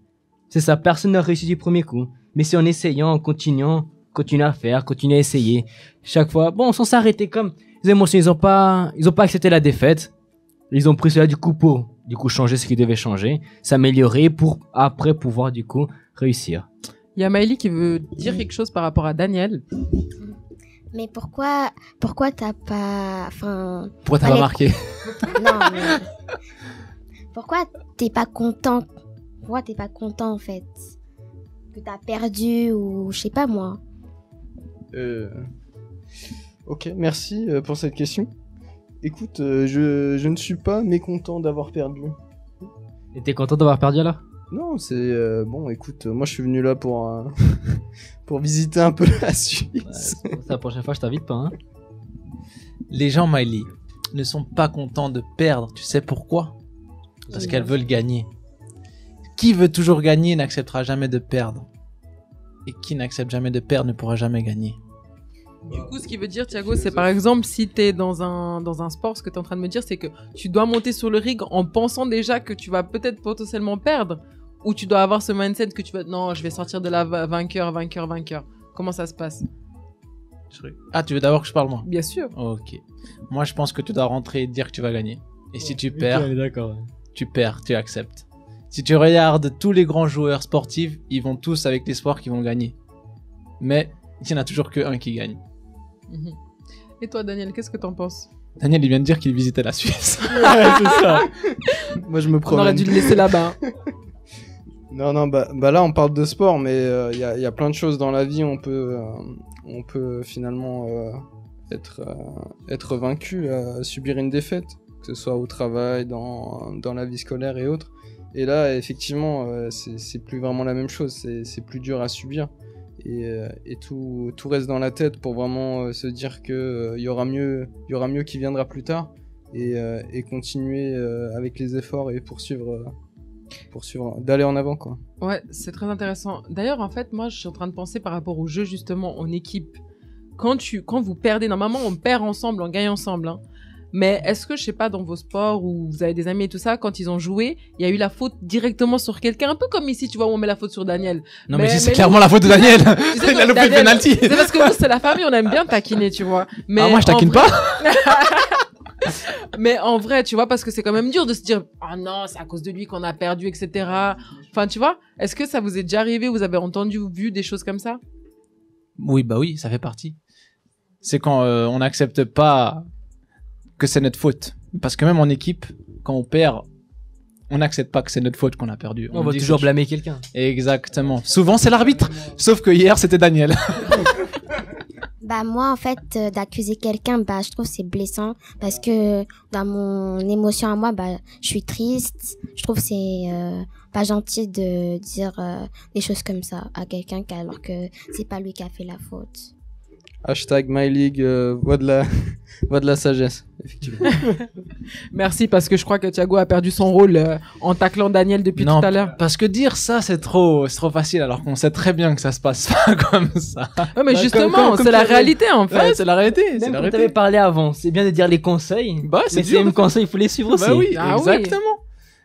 C'est ça, personne n'a réussi du premier coup. Mais c'est en essayant, en continuant, continuer à faire, continuer à essayer. Chaque fois, bon, sans s'arrêter comme les émotions, ils ont pas accepté la défaite. Ils ont pris cela du coup pour, changer ce qu'ils devaient changer, s'améliorer pour après pouvoir du coup réussir. Il y a Maëlie qui veut dire quelque chose par rapport à Daniel. Mais pourquoi t'as pas... Enfin... Pourquoi t'as pas marqué? Non, mais... Pourquoi t'es pas content? Pourquoi t'es pas content, en fait? Que t'as perdu ou... Je sais pas, moi. Ok, merci pour cette question. Écoute, je ne suis pas mécontent d'avoir perdu. Et t'es content d'avoir perdu là? Non, c'est... bon, écoute, moi je suis venu là pour, pour visiter un peu la Suisse. Ouais, la prochaine fois, je t'invite pas, hein. Les gens, Miley, ne sont pas contents de perdre. Tu sais pourquoi? Parce qu'elles veulent gagner. Qui veut toujours gagner n'acceptera jamais de perdre. Et qui n'accepte jamais de perdre ne pourra jamais gagner. Du coup, ce qui veut dire, Thiago, c'est par exemple, si tu es dans un sport, ce que tu es en train de me dire, c'est que tu dois monter sur le ring en pensant déjà que tu vas peut-être potentiellement perdre, ou tu dois avoir ce mindset que tu vas, non, je vais sortir de la vainqueur. Comment ça se passe? Ah, tu veux d'abord que je parle moi? Bien sûr. Ok. Moi, je pense que tu dois rentrer et dire que tu vas gagner. Et si tu perds, Ok, d'accord. tu perds, tu acceptes. Si tu regardes tous les grands joueurs sportifs, ils vont tous avec l'espoir qu'ils vont gagner. Mais il n'y en a toujours qu'un qui gagne. Mhm. Et toi, Daniel, qu'est-ce que t'en penses? Daniel, il vient de dire qu'il visitait la Suisse. Ouais, c'est ça. Moi je me On promène. aurait dû le laisser là-bas. Non, bah là on parle de sport, mais il y a plein de choses dans la vie, on peut finalement être vaincu, subir une défaite, que ce soit au travail, dans la vie scolaire et autres. Et là, effectivement, c'est plus vraiment la même chose, c'est plus dur à subir. Et tout reste dans la tête pour vraiment se dire que y aura mieux qui viendra plus tard, et continuer avec les efforts et poursuivre d'aller en avant, quoi. Ouais, c'est très intéressant. D'ailleurs, en fait, moi, je suis en train de penser par rapport au jeu, justement, en équipe. Quand vous perdez, normalement, on perd ensemble, on gagne ensemble, hein. Mais est-ce que, je sais pas, dans vos sports où vous avez des amis et tout ça, quand ils ont joué, il y a eu la faute directement sur quelqu'un, un peu comme ici, tu vois, où on met la faute sur Daniel. Non, mais c'est clairement la faute de Daniel. Tu sais, Il a loupé le Daniel, penalty. C'est parce que nous, c'est la famille, on aime bien taquiner, tu vois. Mais Ah, moi, je en taquine vrai- pas. Mais en vrai, tu vois, parce que c'est quand même dur de se dire, ah non, c'est à cause de lui qu'on a perdu, etc. Enfin, tu vois, est-ce que ça vous est déjà arrivé, vous avez entendu ou vu des choses comme ça? Oui, bah oui, ça fait partie. C'est quand on n'accepte pas que c'est notre faute. Parce que même en équipe, quand on perd, on n'accepte pas que c'est notre faute qu'on a perdu. On va dit toujours que- blâmer quelqu'un. Exactement. Souvent, c'est l'arbitre. Sauf que hier, c'était Daniel. Bah moi en fait d'accuser quelqu'un bah je trouve c'est blessant parce que dans mon émotion à moi bah je suis triste, je trouve c'est pas gentil de dire des choses comme ça à quelqu'un alors que c'est pas lui qui a fait la faute. Hashtag MyLeague, voix de la sagesse, effectivement. Merci, parce que je crois que Thiago a perdu son rôle en taclant Daniel depuis Non, tout à l'heure. parce que dire ça, c'est trop facile, alors qu'on sait très bien que ça se passe pas comme ça. Ouais, mais Bah, justement, comme c'est la tu avais- réalité, en fait. Ouais, c'est la réalité. C'est Même la quand réalité. t'avais parlé avant, c'est bien de dire les conseils. Bah, c'est mais dur ces de mêmes faire. conseils, il faut les suivre aussi. Bah oui, Ah oui. exactement.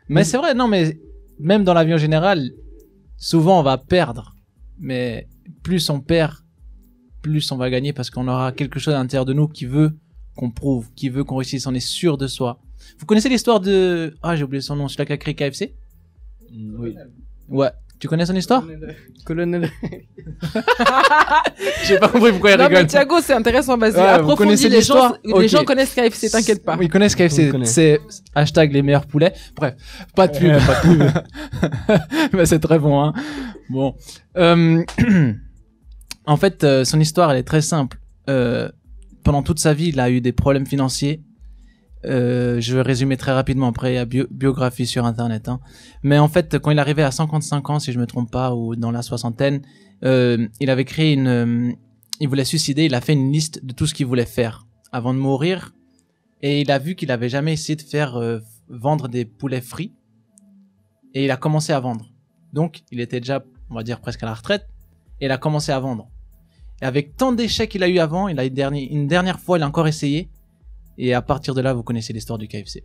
Mais c'est vrai, non, mais même dans la vie en général, souvent on va perdre. Mais plus on perd, plus on va gagner parce qu'on aura quelque chose à l'intérieur de nous qui veut qu'on prouve, qui veut qu'on réussisse, on est sûr de soi. Vous connaissez l'histoire de... Ah, j'ai oublié son nom, celui-là qui a créé KFC? Oui. Ouais. Tu connais son histoire? Colonel. J'ai pas compris pourquoi il Non, rigole. mais Thiago, c'est intéressant. Vas-y, Ouais, vous approfondis. connaissez Les gens, l'histoire? les Ok. gens connaissent KFC, t'inquiète pas. Ils connaissent On KFC. connaît. C'est hashtag les meilleurs poulets. Bref, pas de pub. Pas de pub. Mais c'est très bon, hein. Bon. En fait, son histoire, elle est très simple. Pendant toute sa vie, il a eu des problèmes financiers. Je vais résumer très rapidement. Après, il y a biographie sur Internet. Hein. Mais en fait, quand il arrivait à 55 ans, si je me trompe pas, ou dans la soixantaine, il avait créé il voulait suicider. Il a fait une liste de tout ce qu'il voulait faire avant de mourir. Et il a vu qu'il avait jamais essayé de faire vendre des poulets frits. Et il a commencé à vendre. Donc, il était déjà, on va dire, presque à la retraite. Et il a commencé à vendre. Et avec tant d'échecs qu'il a eu avant, il a une dernière fois, il a encore essayé. Et à partir de là, vous connaissez l'histoire du KFC.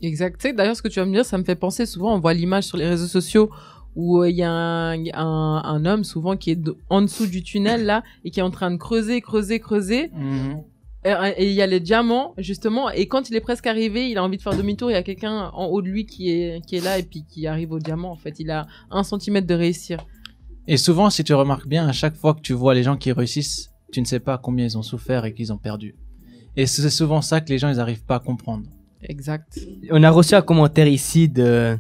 Exact. Tu sais, d'ailleurs, ce que tu vas me dire, ça me fait penser souvent, on voit l'image sur les réseaux sociaux où il y a un homme souvent qui est en dessous du tunnel là et qui est en train de creuser. Et il y a les diamants, justement, et quand il est presque arrivé, il a envie de faire demi-tour, il y a quelqu'un en haut de lui qui est là et puis qui arrive au diamant. En fait, il a 1 centimètre de réussir. Et souvent, si tu remarques bien, à chaque fois que tu vois les gens qui réussissent, tu ne sais pas combien ils ont souffert et qu'ils ont perdu. Et c'est souvent ça que les gens, ils arrivent pas à comprendre. Exact. On a reçu un commentaire ici de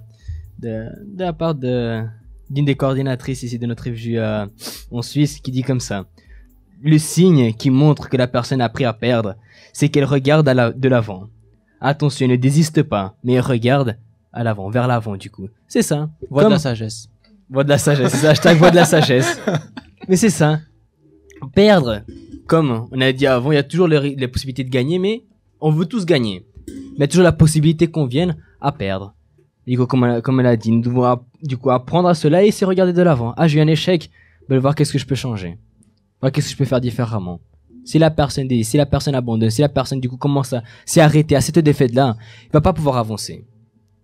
la part d'une des coordinatrices ici de notre FJU en Suisse qui dit comme ça. Le signe qui montre que la personne a appris à perdre, c'est qu'elle regarde de l'avant. Attention, ne désiste pas, mais elle regarde à l'avant, vers l'avant du coup. C'est ça. Voix de la sagesse. Voix de la sagesse, c'est ça, hashtag voix de la sagesse. Mais c'est ça. Perdre, comme on a dit avant, il y a toujours les possibilités de gagner, mais on veut tous gagner. Mais il y a toujours la possibilité qu'on vienne à perdre. Du coup, comme elle a dit, nous devons du coup apprendre à cela et essayer de regarder de l'avant. Ah, j'ai eu un échec, ben, voir qu'est-ce que je peux changer. Voir qu'est-ce que je peux faire différemment. Si la personne abandonne, si la personne du coup commence à s'est arrêtée à cette défaite-là, il va pas pouvoir avancer.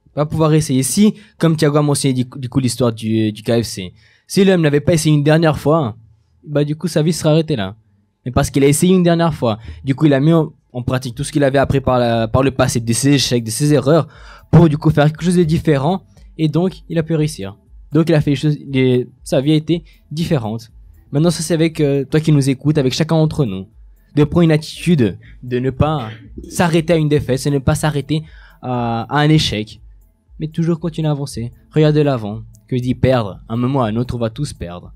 Il va pouvoir essayer. Si, comme Thiago a mentionné du coup l'histoire du KFC, si l'homme n'avait pas essayé une dernière fois, bah du coup sa vie serait arrêtée là. Mais parce qu'il a essayé une dernière fois, du coup il a mis en pratique tout ce qu'il avait appris par le passé, de ses échecs, de ses erreurs, pour du coup faire quelque chose de différent, et donc il a pu réussir. Donc il a fait sa vie a été différente. Maintenant ça c'est avec toi qui nous écoutes, avec chacun d'entre nous, de prendre une attitude, de ne pas s'arrêter à une défaite, de ne pas s'arrêter à un échec, mais toujours continuer à avancer. Regardez l'avant, que je dis perdre, un moment ou un autre on va tous perdre.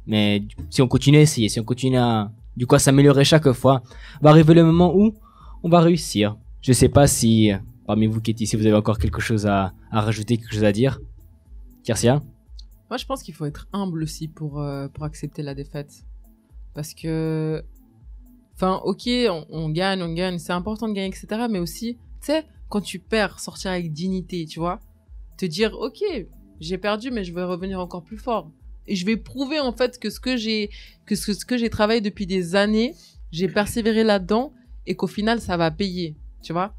Mais si on continue à essayer, si on continue à s'améliorer chaque fois, va arriver le moment où on va réussir. Je sais pas si parmi vous qui êtes ici, vous avez encore quelque chose à rajouter, quelque chose à dire. Kirsia? Moi, je pense qu'il faut être humble aussi pour accepter la défaite. Parce que, enfin, ok, on gagne, c'est important de gagner, etc. Mais aussi, tu sais, quand tu perds, sortir avec dignité, tu vois. Te dire, ok, j'ai perdu, mais je vais revenir encore plus fort. Et je vais prouver, en fait, que ce que j'ai travaillé depuis des années, j'ai persévéré là-dedans et qu'au final, ça va payer, tu vois.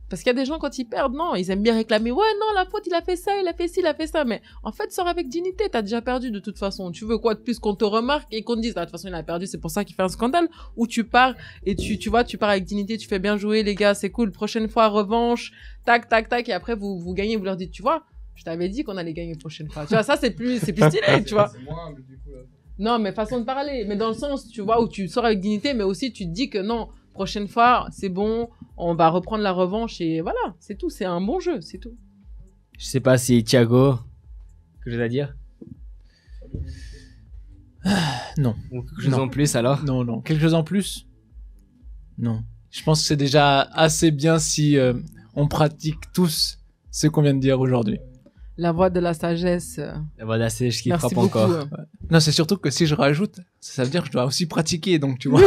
Parce qu'il y a des gens, quand ils perdent, non, ils aiment bien réclamer, ouais, non, la faute, il a fait ça, il a fait ci, il a fait ça. Mais en fait, sors avec dignité, t'as déjà perdu de toute façon. Tu veux quoi de plus qu'on te remarque et qu'on te dise, ah, de toute façon, il a perdu, c'est pour ça qu'il fait un scandale. Ou tu pars et tu vois, tu pars avec dignité, tu fais bien jouer, les gars, c'est cool, prochaine fois, revanche, tac, tac, tac, et après, vous gagnez, vous leur dites, tu vois, je t'avais dit qu'on allait gagner prochaine fois. Tu vois, ça, c'est plus stylé, tu vois. C'est moins humble, du coup, là. Non, mais façon de parler. Mais dans le sens, tu vois, où tu sors avec dignité, mais aussi tu te dis que non, prochaine fois, c'est bon, on va reprendre la revanche et voilà, c'est tout. C'est un bon jeu, c'est tout. Je sais pas si Thiago, quelque chose à dire? Non. Ou quelque chose en plus alors? Non. Quelque chose en plus? Non. Je pense que c'est déjà assez bien si on pratique tous ce qu'on vient de dire aujourd'hui. La voix de la sagesse. La voix de la sagesse qui Merci frappe beaucoup. encore. Non, c'est surtout que si je rajoute, ça veut dire que je dois aussi pratiquer, donc tu vois.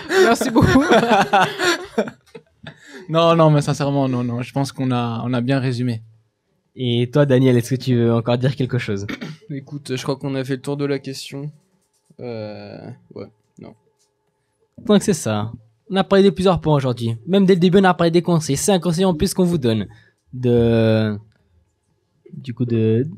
Merci beaucoup. Non, mais sincèrement, non. Je pense qu'on a bien résumé. Et toi, Daniel, est-ce que tu veux encore dire quelque chose? Écoute, je crois qu'on a fait le tour de la question. Ouais, non. Donc c'est ça. On a parlé de plusieurs points aujourd'hui. Même dès le début, on a parlé des conseils. C'est un conseil en plus qu'on vous donne.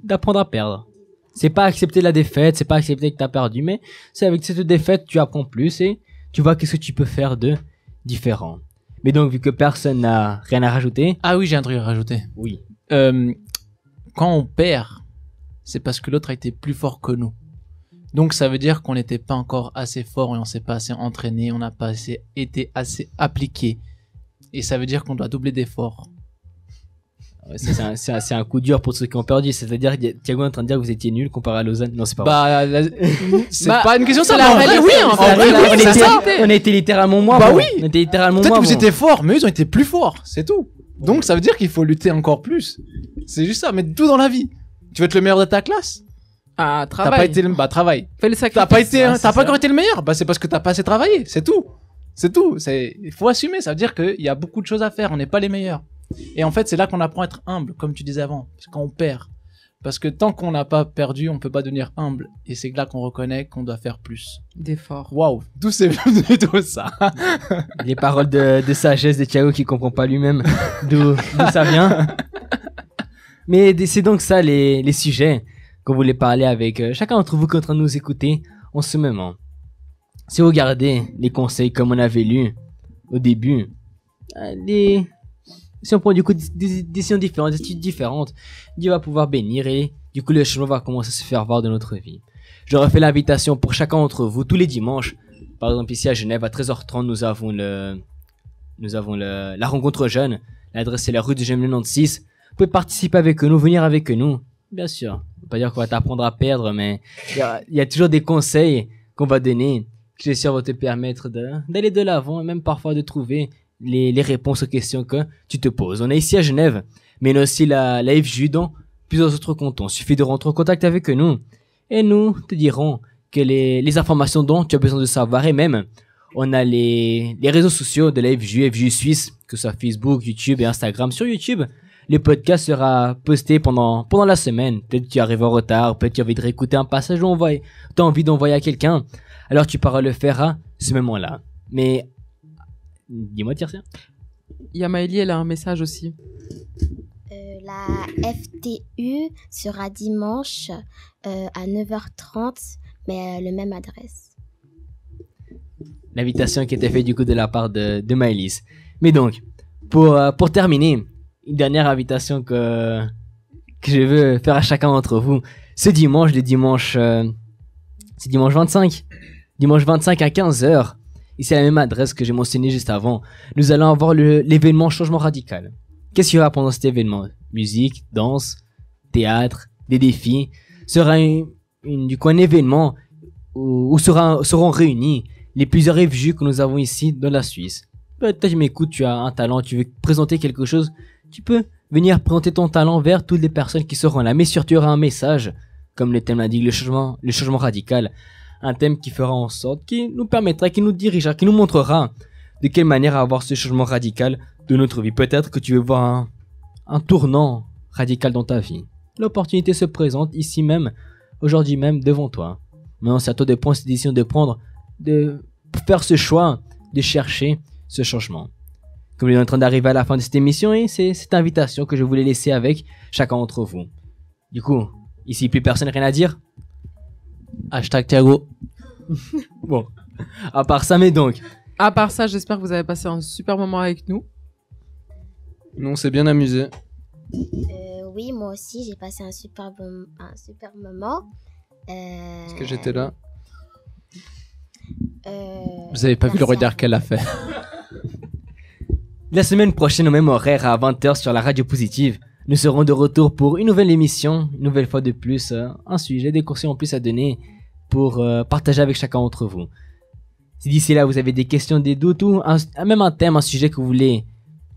D'apprendre à perdre. C'est pas accepter la défaite, c'est pas accepter que t'as perdu, mais c'est avec cette défaite, tu apprends plus et tu vois qu'est-ce que tu peux faire de différent. Mais donc, vu que personne n'a rien à rajouter. Ah oui, j'ai un truc à rajouter. Oui. Quand on perd, c'est parce que l'autre a été plus fort que nous. Donc ça veut dire qu'on n'était pas encore assez fort et on s'est pas assez entraîné, on n'a pas été assez appliqué. Et ça veut dire qu'on doit doubler d'efforts. Ouais, c'est un coup dur pour ceux qui ont perdu. C'est-à-dire, Thiago est en train de dire que vous étiez nul comparé à Lausanne. Non, c'est pas vrai. C'est pas une question de ça. c'est la réalité, oui, en en fait. vrai, Oui, oui, c'est c'est ça. ça. On a été littéralement moins Bah bon. oui. On était littéralement Peut-être moins que vous bon. étiez forts, mais eux, ils ont été plus forts. C'est tout. Donc ça veut dire qu'il faut lutter encore plus. C'est juste ça. Mais tout dans la vie. Tu veux être le meilleur de ta classe? Ah, T'as travail. pas été le... Bah, travail. Fais le sacrifice. T'as pas encore été le meilleur. Bah, c'est parce que t'as pas assez travaillé. C'est tout. C'est tout. Il faut assumer. Ça veut dire qu'il y a beaucoup de choses à faire. On n'est pas les meilleurs. Et en fait, c'est là qu'on apprend à être humble, comme tu disais avant. Parce qu'on perd. Parce que tant qu'on n'a pas perdu, on peut pas devenir humble. Et c'est là qu'on reconnaît qu'on doit faire plus. D'efforts. Waouh. D'où c'est venu tout ça? Les paroles de sagesse de Thiago qui comprend pas lui-même d'où ça vient. Mais c'est donc ça les sujets qu'on voulait parler avec chacun d'entre vous qui est en train de nous écouter en ce moment. Si vous regardez les conseils comme on avait lu au début, si on prend du coup des décisions différentes, des études différentes, Dieu va pouvoir bénir et du coup le changement va commencer à se faire voir dans notre vie. Je refais l'invitation pour chacun d'entre vous tous les dimanches. Par exemple ici à Genève à 13h30 nous avons la rencontre jeune. L'adresse c'est la rue de Gemmes 96. Vous pouvez participer avec nous, venir avec nous. Bien sûr, on va pas dire qu'on va t'apprendre à perdre, mais il y a toujours des conseils qu'on va donner qui j'espère vont te permettre d'aller de l'avant et même parfois de trouver les réponses aux questions que tu te poses. On est ici à Genève, mais on a aussi la FJU dans plusieurs autres cantons. Il suffit de rentrer en contact avec nous et nous te dirons que les informations dont tu as besoin de savoir et même on a les réseaux sociaux de la FJU Suisse, que ce soit Facebook, YouTube et Instagram. Sur YouTube, le podcast sera posté pendant la semaine. Peut-être que tu arrives en retard, peut-être que tu as envie de réécouter un passage où tu as envie d'envoyer à quelqu'un. Alors tu pourras le faire à ce moment-là. Mais dis-moi, Tirsia. Il y a Maëlie, elle a un message aussi. La FTU sera dimanche à 9h30, mais le même adresse. L'invitation qui était faite du coup de la part de Maëlys. Mais donc, pour terminer, une dernière invitation que je veux faire à chacun d'entre vous. Ce dimanche, c'est dimanche 25. Dimanche 25 à 15h. Ici à la même adresse que j'ai mentionné juste avant. Nous allons avoir l'événement Changement Radical. Qu'est-ce qu'il y aura pendant cet événement? Musique, danse, théâtre, des défis. Ce sera du coup un événement où seront réunis les plusieurs FJU que nous avons ici dans la Suisse. Peut-être tu m'écoutes, tu as un talent, tu veux présenter quelque chose, tu peux venir présenter ton talent vers toutes les personnes qui seront là. Mais surtout, il y aura un message, comme le thème l'indique, le changement radical. Un thème qui fera en sorte, qui nous permettra, qui nous dirigera, qui nous montrera de quelle manière avoir ce changement radical de notre vie. Peut-être que tu veux voir un tournant radical dans ta vie. L'opportunité se présente ici même, aujourd'hui même, devant toi. Maintenant, c'est à toi de prendre cette décision, de faire ce choix, de chercher ce changement. Comme on est en train d'arriver à la fin de cette émission, et c'est cette invitation que je voulais laisser avec chacun d'entre vous. Du coup, ici, plus personne, rien à dire? Hashtag Thiago. Bon, à part ça, mais donc. À part ça, j'espère que vous avez passé un super moment avec nous. Nous, on s'est bien amusé. Oui, moi aussi, j'ai passé un super moment. Parce que j'étais là. Vous avez pas vu le regard qu'elle a fait. La semaine prochaine, au même horaire, à 20h sur la radio positive, nous serons de retour pour une nouvelle émission, une nouvelle fois de plus, un sujet, des conseils en plus à donner pour partager avec chacun d'entre vous. Si d'ici là vous avez des questions, des doutes ou même un thème, un sujet que vous voulez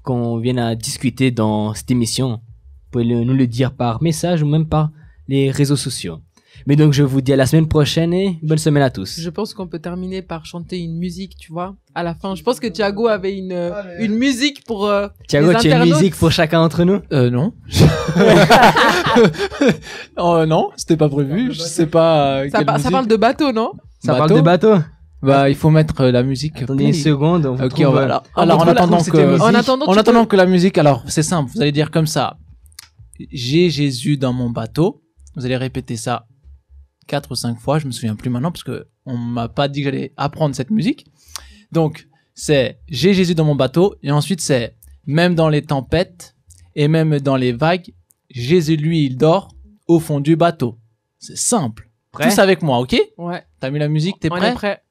qu'on vienne à discuter dans cette émission, vous pouvez nous le dire par message ou même par les réseaux sociaux. Mais donc je vous dis à la semaine prochaine et bonne semaine à tous. Je pense qu'on peut terminer par chanter une musique, tu vois, à la fin. Je pense que Thiago avait une musique pour Thiago, les tu as une internautes. musique pour chacun d'entre nous? Non. Oh non, c'était pas prévu. Je sais pas. Ça parle de bateau, non? Ça parle de bateau? Bah, il faut mettre la musique. Attendez une seconde. On vous Ok, trouve, on va là. Alors, en attendant que la musique, alors, c'est simple. Vous allez dire comme ça. J'ai Jésus dans mon bateau. Vous allez répéter ça 4 ou 5 fois. Je me souviens plus maintenant parce que on m'a pas dit que j'allais apprendre cette musique. Donc, c'est j'ai Jésus dans mon bateau. Et ensuite, c'est même dans les tempêtes et même dans les vagues, Jésus, lui, il dort au fond du bateau. C'est simple. Prêt? Tous avec moi, ok? Ouais. T'as mis la musique, t'es On prêt? est prêt.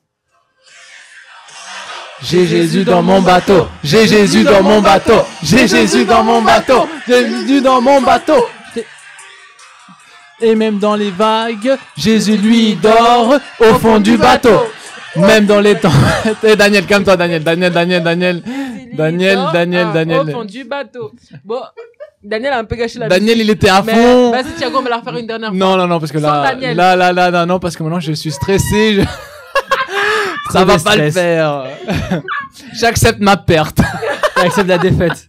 J'ai Jésus dans mon bateau, j'ai Jésus dans mon bateau, j'ai Jésus dans mon bateau, j'ai Jésus dans mon bateau. Et même dans les vagues, Jésus lui dort au fond du bateau. Même dans les temps. Eh, Daniel, calme-toi, Daniel. Au fond du bateau. Bon, Daniel a un peu gâché la Daniel, musique. il était à Mais fond. vas-y, Thiago, on va la refaire une dernière fois. Non, parce que Sans là, Daniel. non, parce que maintenant je suis stressé. Ça Trop va de pas le stress. faire. J'accepte ma perte. Accepte la défaite.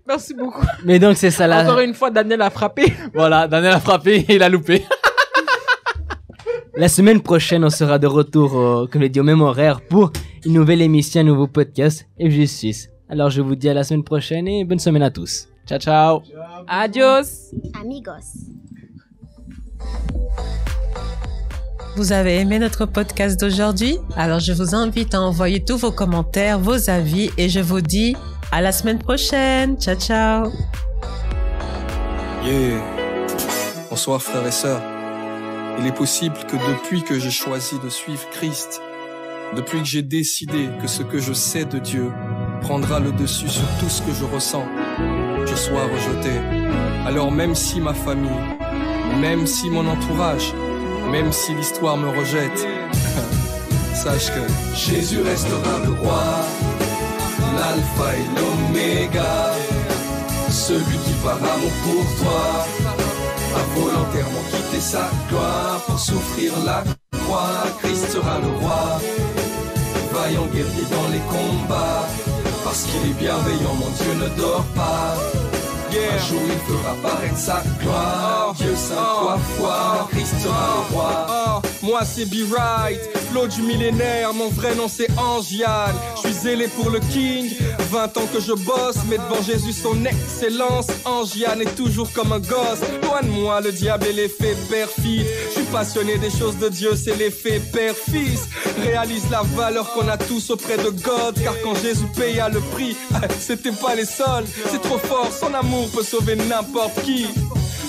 Merci beaucoup. Mais donc, c'est ça là. Encore une fois, Daniel a frappé. Voilà, Daniel a frappé et il a loupé. La semaine prochaine, on sera de retour, comme je l'ai dit, au même horaire pour une nouvelle émission, un nouveau podcast FG Suisse. Alors, je vous dis à la semaine prochaine et bonne semaine à tous. Ciao, ciao. Adios. Amigos. Vous avez aimé notre podcast d'aujourd'hui? Alors je vous invite à envoyer tous vos commentaires, vos avis et je vous dis à la semaine prochaine. Ciao, ciao. Yeah. Bonsoir frères et sœurs. Il est possible que depuis que j'ai choisi de suivre Christ, depuis que j'ai décidé que ce que je sais de Dieu prendra le dessus sur tout ce que je ressens, je sois rejeté. Alors même si ma famille, même si mon entourage, même si l'histoire me rejette, sache que Jésus restera le roi, l'alpha et l'oméga, celui qui par amour pour toi a volontairement quitté sa gloire pour souffrir la croix. Christ sera le roi, vaillant guerrier dans les combats, parce qu'il est bienveillant, mon Dieu ne dort pas. Un jour il fera paraître sa gloire. Dieu saint trois fois, Christ sera le roi. Moi c'est B-Right, flow du millénaire. Mon vrai nom c'est Angiane. Je suis zélé pour le King, 20 ans que je bosse, mais devant Jésus son excellence. Angiane est toujours comme un gosse. Loin de moi le diable et l'effet perfide. Je suis passionné des choses de Dieu, c'est l'effet père-fils. Réalise la valeur qu'on a tous auprès de God, car quand Jésus paya le prix, c'était pas les sols. C'est trop fort, son amour peut sauver n'importe qui.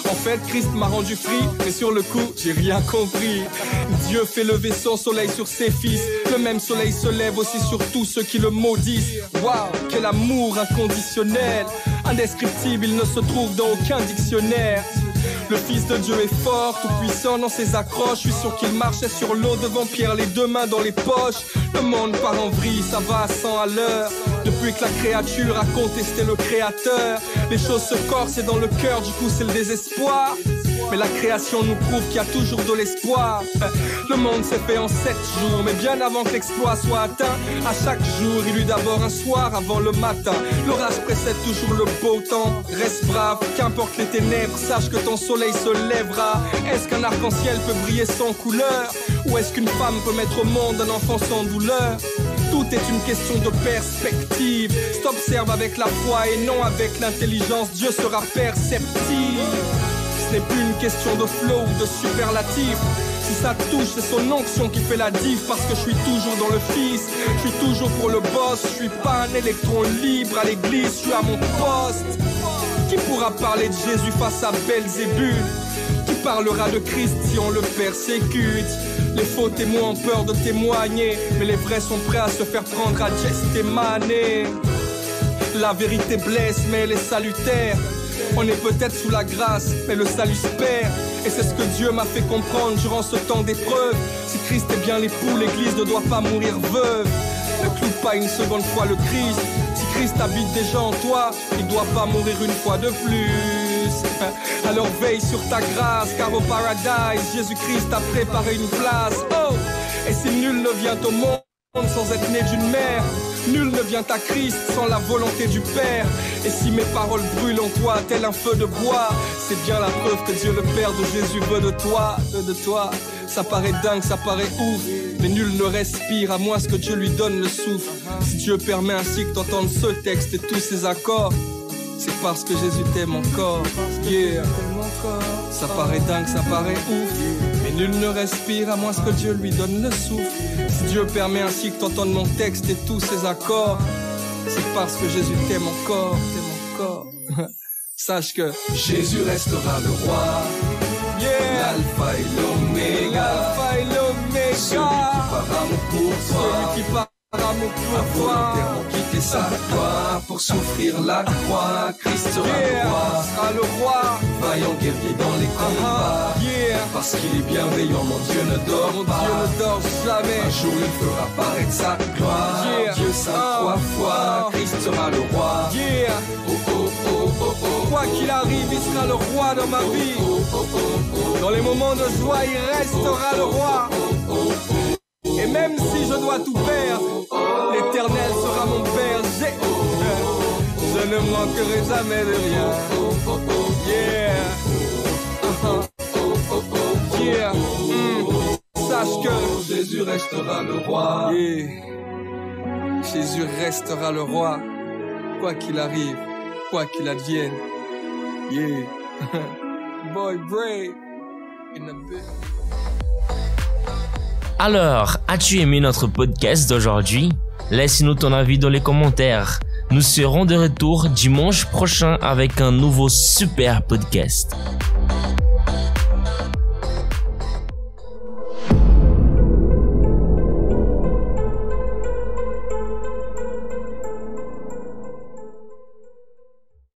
En fait, Christ m'a rendu free, mais sur le coup, j'ai rien compris. Dieu fait lever son soleil sur ses fils. Le même soleil se lève aussi sur tous ceux qui le maudissent. Waouh, quel amour inconditionnel. Indescriptible, il ne se trouve dans aucun dictionnaire. Le Fils de Dieu est fort, tout puissant dans ses accroches. Je suis sûr qu'il marchait sur l'eau devant Pierre, les deux mains dans les poches. Le monde part en vrille, ça va à 100 à l'heure. Depuis que la créature a contesté le créateur, les choses se corsent et dans le cœur, du coup c'est le désespoir. Mais la création nous prouve qu'il y a toujours de l'espoir. Le monde s'est fait en 7 jours, mais bien avant que l'exploit soit atteint, à chaque jour il eut d'abord un soir avant le matin. L'orage précède toujours le beau temps. Reste brave, qu'importe les ténèbres, sache que ton soleil se lèvera. Est-ce qu'un arc-en-ciel peut briller sans couleur? Ou est-ce qu'une femme peut mettre au monde un enfant sans douleur? Tout est une question de perspective. T'observes avec la foi et non avec l'intelligence. Dieu sera perceptif. Ce n'est plus une question de flow ou de superlatif. Si ça touche, c'est son onction qui fait la diff. Parce que je suis toujours dans le fils, je suis toujours pour le boss. Je suis pas un électron libre à l'église, je suis à mon poste. Qui pourra parler de Jésus face à Belzébul? Qui parlera de Christ si on le persécute? Les faux témoins ont peur de témoigner, mais les vrais sont prêts à se faire prendre à Gestemane. La vérité blesse, mais elle est salutaire. On est peut-être sous la grâce, mais le salut se perd. Et c'est ce que Dieu m'a fait comprendre durant ce temps d'épreuve. Si Christ est bien l'époux, l'église ne doit pas mourir veuve. Ne cloue pas une seconde fois le Christ. Si Christ habite déjà en toi, il ne doit pas mourir une fois de plus. Alors veille sur ta grâce, car au paradise, Jésus-Christ a préparé une place. Oh, et si nul ne vient au monde sans être né d'une mère, nul ne vient à Christ sans la volonté du Père. Et si mes paroles brûlent en toi tel un feu de bois, c'est bien la preuve que Dieu le Père de Jésus veut de toi, de toi. Ça paraît dingue, ça paraît ouf, mais nul ne respire à moins que Dieu lui donne le souffle. Si Dieu permet ainsi que t'entendes ce texte et tous ses accords, c'est parce que Jésus t'aime encore. Yeah. Ça paraît dingue, ça paraît ouf, mais nul ne respire à moins que Dieu lui donne le souffle. Si Dieu permet ainsi que t'entendes mon texte et tous ses accords, c'est parce que Jésus t'aime encore, Sache que Jésus restera le roi. Yeah. l'alpha et l'oméga, celui qui par amour pour toi, a volontairement quitté sa gloire pour souffrir la croix. Christ sera le roi, vaillant guerrier dans les combats, parce qu'il est bienveillant, mon Dieu ne dort pas, jamais. Un jour il fera paraître sa gloire, Dieu saint 3 fois, Christ sera le roi. Quoi qu'il arrive, il sera le roi dans ma vie. Dans les moments de joie, il restera le roi. Et même si je dois tout perdre, l'Éternel sera mon berger. Je ne manquerai jamais de rien. Sache que Jésus restera le roi. Jésus restera le roi, quoi qu'il arrive, quoi qu'il advienne. Boy brave in the bit. Alors, as-tu aimé notre podcast d'aujourd'hui? Laisse-nous ton avis dans les commentaires. Nous serons de retour dimanche prochain avec un nouveau super podcast.